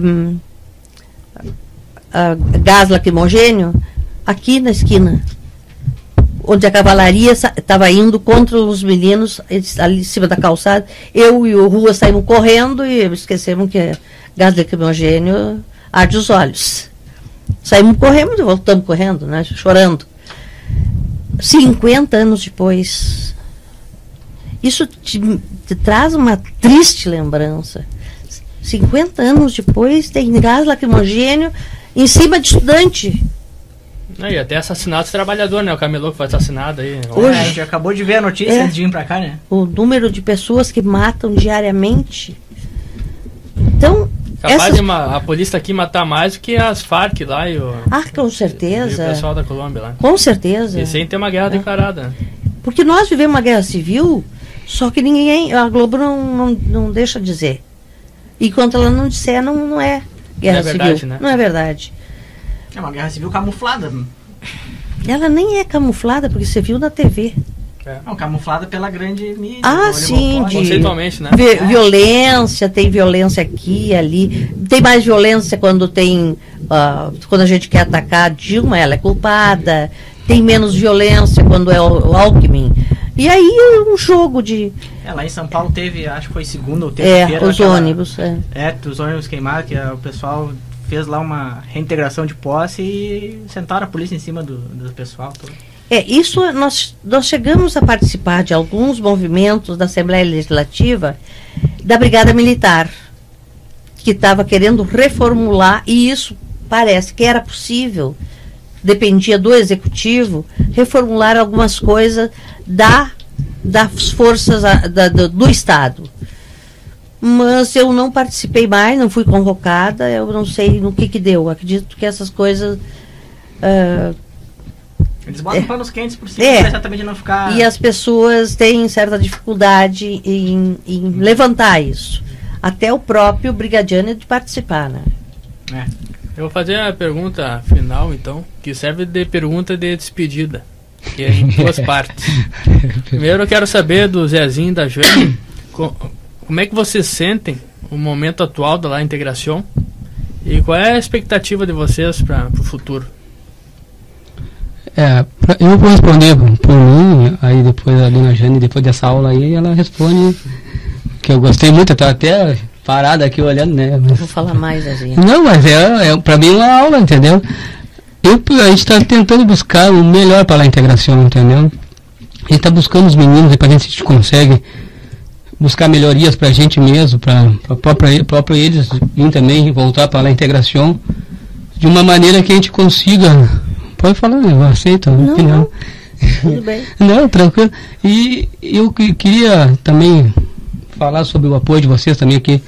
gás lacrimogênio aqui na esquina, onde a cavalaria estava indo contra os meninos ali em cima da calçada. Eu e o Rua saímos correndo e esquecemos que gás lacrimogênio arde os olhos. Saímos correndo e voltamos correndo, né, chorando. 50 anos depois, isso te traz uma triste lembrança. 50 anos depois tem gás lacrimogênio em cima de estudante. E até assassinato de trabalhador, né? O camelô que foi assassinado aí. Hoje, a gente acabou de ver a notícia antes de vir pra cá, né? O número de pessoas que matam diariamente. Então, capaz de a polícia aqui matar mais do que as Farc lá e o... com certeza. E o pessoal da Colômbia lá. Com certeza. E sem ter uma guerra declarada. Porque nós vivemos uma guerra civil, só que ninguém... A Globo não deixa dizer. E enquanto ela não disser, não é guerra civil. Verdade, né? Não é verdade. É uma guerra civil camuflada. Ela nem é camuflada, porque você viu na TV. Não, camuflada pela grande mídia. Sim, conceitualmente, né? Violência, tem violência aqui, ali. Tem mais violência quando quando a gente quer atacar a Dilma, ela é culpada. Tem menos violência quando é o Alckmin. E aí um jogo de... lá em São Paulo teve, acho que foi segunda ou terça-feira. Os ônibus. Os ônibus queimados, que o pessoal fez lá uma reintegração de posse e sentaram a polícia em cima do pessoal todo. Isso nós chegamos a participar de alguns movimentos da Assembleia Legislativa da Brigada Militar, que estava querendo reformular, e isso parece que era possível, dependia do Executivo, reformular algumas coisas das forças do Estado. Mas eu não participei mais, não fui convocada, eu não sei no que deu. Acredito que essas coisas... Eles botam panos quentes por cima, exatamente não ficar... E as pessoas têm certa dificuldade em levantar isso. Até o próprio brigadiano de participar, né? Eu vou fazer a pergunta final, então, que serve de pergunta de despedida, que é em duas partes. Primeiro eu quero saber do Zezinho e da Jane, como é que vocês sentem o momento atual da La Integración e qual é a expectativa de vocês para o futuro? Eu vou responder por mim, aí depois a dona Jane, depois dessa aula aí, ela responde, que eu gostei muito, eu tô até parada aqui olhando, né? Mas... Vou falar mais, Zezinho. Não, mas pra mim é uma aula, entendeu? A gente está tentando buscar o melhor para a integração, entendeu? A gente está buscando os meninos para ver se a gente consegue buscar melhorias para a gente mesmo, para próprio eles virem também voltar para a integração de uma maneira que a gente consiga. Pode falar, eu aceito. Não. Tudo bem. Não, tranquilo. E eu queria também falar sobre o apoio de vocês também, que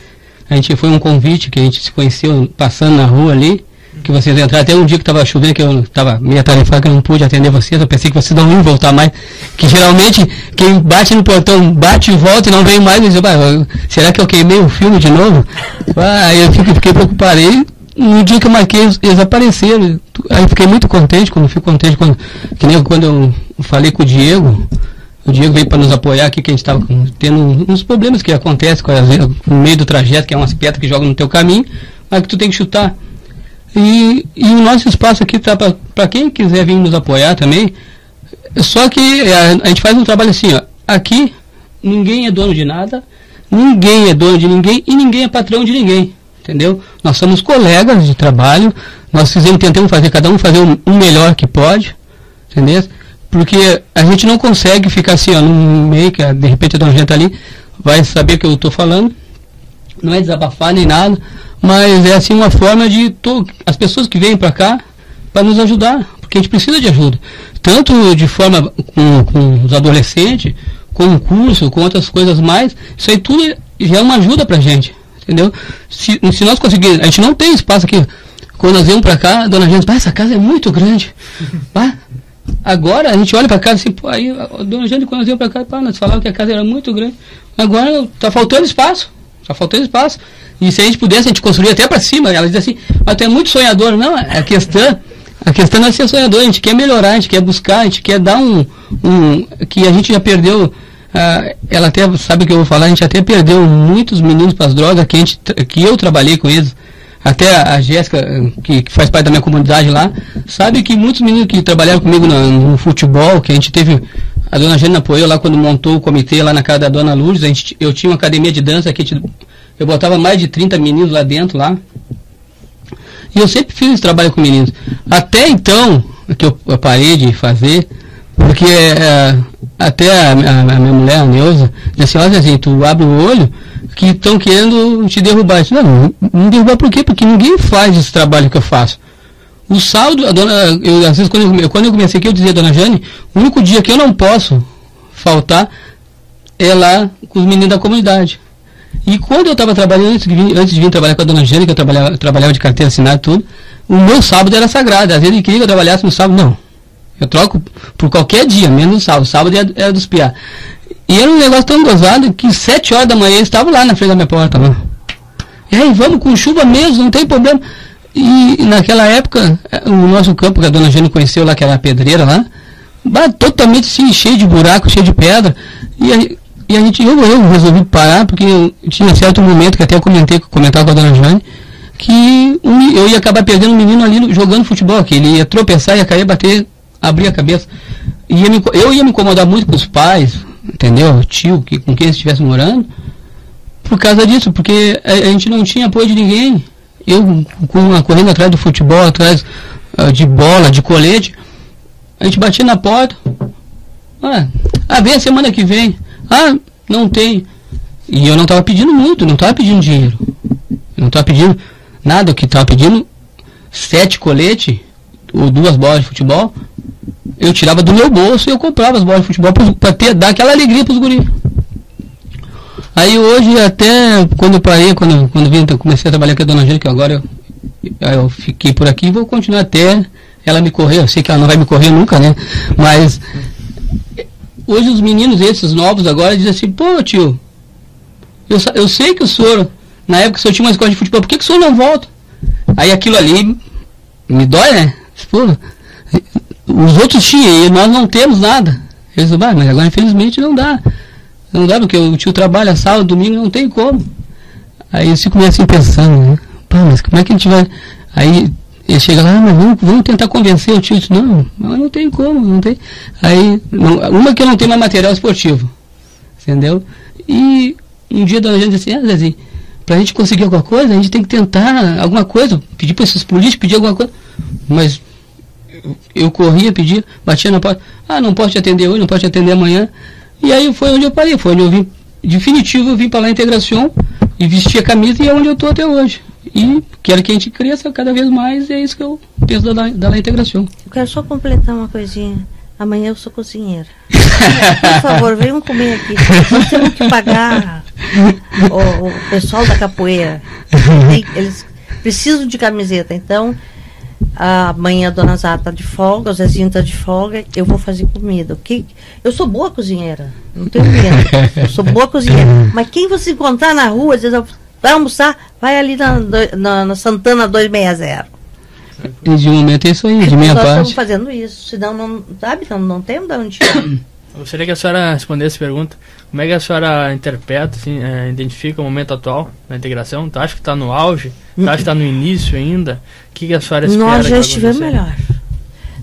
a gente foi um convite que a gente se conheceu passando na rua ali, que vocês entraram, até um dia que estava chovendo, que eu estava meio atarefado, que eu não pude atender vocês, eu pensei que vocês não iam voltar mais, que geralmente quem bate no portão bate e volta e não vem mais, mas será que eu queimei o filme de novo? Aí eu fiquei preocupado. E no dia que eu marquei, eles apareceram, aí eu fiquei muito contente, que nem quando eu falei com o Diego veio para nos apoiar aqui, que a gente estava tendo uns problemas que acontecem no meio do trajeto, que é umas pedras que jogam no teu caminho, mas que tu tem que chutar. E o nosso espaço aqui tá para quem quiser vir nos apoiar também. Só que a gente faz um trabalho assim, aqui ninguém é dono de nada, ninguém é dono de ninguém e ninguém é patrão de ninguém, entendeu? Nós somos colegas de trabalho, nós tentamos fazer, cada um fazer o melhor que pode, entendeu? Porque a gente não consegue ficar assim, ó, no meio, que de repente a dona Jane tá ali, vai saber que eu estou falando, não é desabafar nem nada, mas é assim uma forma de as pessoas que vêm para cá para nos ajudar, porque a gente precisa de ajuda, tanto de forma com os adolescentes, com um curso, com outras coisas mais, isso aí tudo já é uma ajuda pra gente, entendeu? Se nós conseguirmos, a gente não tem espaço aqui, quando nós viemos para cá, a dona Jane, essa casa é muito grande, agora a gente olha para casa assim, pô, aí a dona Jane, quando nós viemos para cá, nós falávamos que a casa era muito grande, agora tá faltando espaço, e se a gente pudesse, a gente construía até para cima. Ela diz assim, mas tu é muito sonhador. Não, a questão não é ser sonhador, a gente quer melhorar, a gente quer buscar, a gente quer dar que a gente já perdeu, ela até sabe o que eu vou falar, a gente até perdeu muitos meninos para as drogas, que eu trabalhei com eles, até a Jéssica, que faz parte da minha comunidade lá, sabe que muitos meninos que trabalharam comigo no futebol, que a gente teve, a dona Jane apoiou lá quando montou o comitê lá na casa da dona Lourdes, eu tinha uma academia de dança que eu botava mais de 30 meninos lá dentro, lá. E eu sempre fiz esse trabalho com meninos. Até então, que eu parei de fazer, porque até a minha mulher, a Neuza, disse assim, olha assim, tu abre o olho, que estão querendo te derrubar. Eu disse, não derrubar por quê? Porque ninguém faz esse trabalho que eu faço. O sábado, às vezes quando eu comecei aqui, eu dizia, dona Jane, o único dia que eu não posso faltar é lá com os meninos da comunidade. E quando eu estava trabalhando, antes de vir trabalhar com a dona Jane, que eu trabalhava de carteira assinada e tudo, o meu sábado era sagrado. Às vezes ele queria que eu trabalhasse no sábado, não. Eu troco por qualquer dia, menos no sábado. O sábado era dos piá. E era um negócio tão gozado que 7 horas da manhã eles estavam lá na frente da minha porta. Lá. E aí, vamos com chuva mesmo, não tem problema. E naquela época, o nosso campo que a dona Jane conheceu lá, que era a pedreira lá, totalmente assim, cheio de buraco, cheio de pedra. E eu resolvi parar, porque eu tinha certo momento, que até eu comentava com a dona Jane, que eu ia acabar perdendo um menino ali jogando futebol, que ele ia tropeçar, ia cair, bater, abrir a cabeça. Eu ia me incomodar muito com os pais, entendeu? O tio, com quem eles estivessem morando, por causa disso, porque a gente não tinha apoio de ninguém. Eu, correndo atrás do futebol, atrás de bola, de colete, a gente batia na porta, vem a semana que vem. Não tem. E eu não estava pedindo muito, não estava pedindo dinheiro. Eu não estava pedindo nada, o que estava pedindo 7 coletes ou 2 bolas de futebol. Eu tirava do meu bolso e eu comprava as bolas de futebol para dar aquela alegria para os guris. Aí hoje, até quando eu parei, quando comecei a trabalhar com a dona Jane, que agora eu fiquei por aqui, vou continuar até ela me correr. Eu sei que ela não vai me correr nunca, né? Mas hoje os meninos, esses novos agora, dizem assim, pô tio, eu sei que o senhor, na época o senhor tinha uma escola de futebol, por que o senhor não volta? Aí aquilo ali me dói, né? Pô, os outros tinham e nós não temos nada. Eles disseram, mas agora infelizmente não dá. Não dá, porque o tio trabalha sábado, domingo, não tem como. Aí eles ficam assim pensando, né? Mas como é que a gente vai... Aí ele chega lá, mas vamos tentar convencer o tio. Disse, não tem como, não tem. Aí, uma que eu não tenho mais material esportivo, entendeu? E um dia a dona Jane disse assim, Zezinho, pra gente conseguir alguma coisa, a gente tem que tentar alguma coisa, pedir para esses políticos, pedir alguma coisa. Mas eu corria, pedia, batia na porta, não posso te atender hoje, não posso te atender amanhã. E aí foi onde eu parei, foi onde eu vim, definitivo, eu vim para lá a integração e vesti a camisa e é onde eu estou até hoje. E quero que a gente cresça cada vez mais, e é isso que eu penso da La Integração. Eu quero só completar uma coisinha. Amanhã eu sou cozinheira. Por favor, venham comer aqui. Nós temos que pagar o pessoal da capoeira. Eles precisam de camiseta. Então, amanhã a dona Zara está de folga, o Zezinho está de folga, eu vou fazer comida. Okay? Eu sou boa cozinheira, não tenho medo. Eu sou boa cozinheira. Mas quem você encontrar na rua, às vezes, vai almoçar, vai ali na Santana 260. E de momento é isso aí, de minha parte. Nós estamos fazendo isso, senão não, sabe, não tem de onde tirar. Eu gostaria que a senhora respondesse essa pergunta. Como é que a senhora interpreta, assim, identifica o momento atual da integração? Tu acha que está no auge? Tu acha que está no início ainda? O que a senhora espera? Nós já estivemos melhor.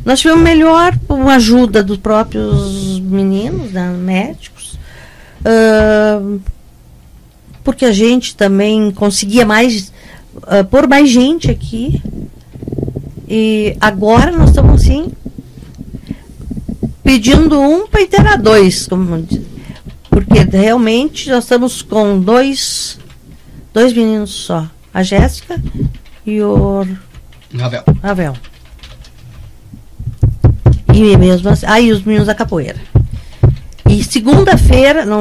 Nós tivemos melhor com a ajuda dos próprios meninos, né, médicos. Porque a gente também conseguia pôr mais gente aqui. E agora nós estamos assim, pedindo um para inteirar dois, porque realmente nós estamos com dois meninos só, a Jéssica e o Ravel. E mesmo assim, aí os meninos da capoeira. E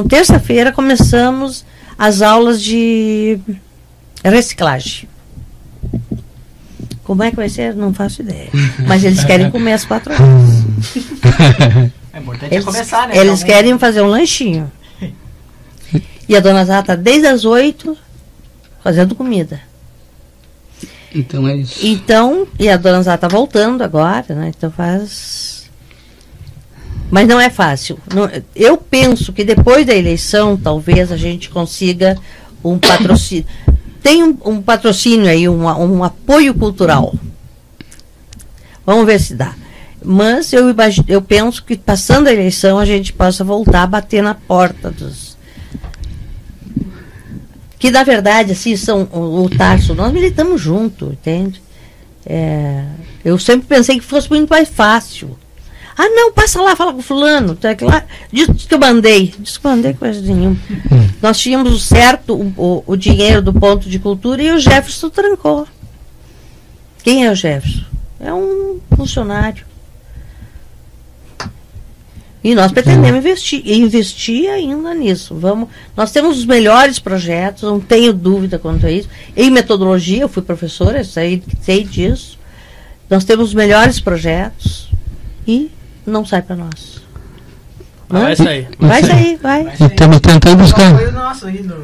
terça-feira começamos as aulas de reciclagem. Como é que vai ser? Não faço ideia. Mas eles querem comer às 4 horas. É importante começar, né? Eles querem fazer um lanchinho. E a dona Zá está desde as 8 fazendo comida. Então é isso. Então, e a dona Zá está voltando agora, né? Então faz. Mas não é fácil. Eu penso que depois da eleição, talvez a gente consiga um patrocínio. Tem um patrocínio aí, um apoio cultural. Vamos ver se dá. Mas eu penso que passando a eleição a gente possa voltar a bater na porta dos. Que na verdade, assim, são o Tarso, nós militamos junto, entende? Eu sempre pensei que fosse muito mais fácil. Ah, não, passa lá, fala com o fulano. Tá, lá, diz que eu mandei. Diz que eu mandei coisa nenhuma. Nós tínhamos o dinheiro do ponto de cultura e o Jefferson trancou. Quem é o Jefferson? É um funcionário. E nós pretendemos investir ainda nisso. Nós temos os melhores projetos, não tenho dúvida quanto a isso. Em metodologia, eu fui professora, sei disso. Nós temos os melhores projetos e não sai para nós. Vai sair. Vai sair. Estamos tentando buscar. Apoio nosso aí no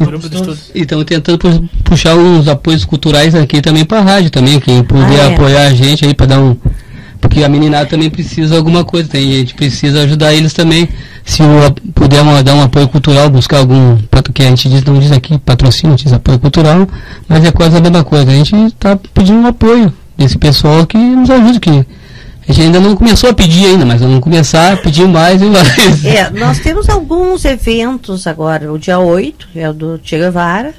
grupo de estudos. E estamos tentando puxar uns apoios culturais aqui também para a rádio também, quem puder apoiar a gente aí para dar um. Porque a meninada também precisa de alguma coisa, a gente precisa ajudar eles também. Se puder dar um apoio cultural, buscar algum, que a gente não diz aqui patrocínio, diz apoio cultural, mas é quase a mesma coisa. A gente está pedindo um apoio desse pessoal que nos ajude, que a gente ainda não começou a pedir ainda, mas vamos começar a pedir mais e mais. Nós temos alguns eventos agora, o dia 8 é o do Che Guevara,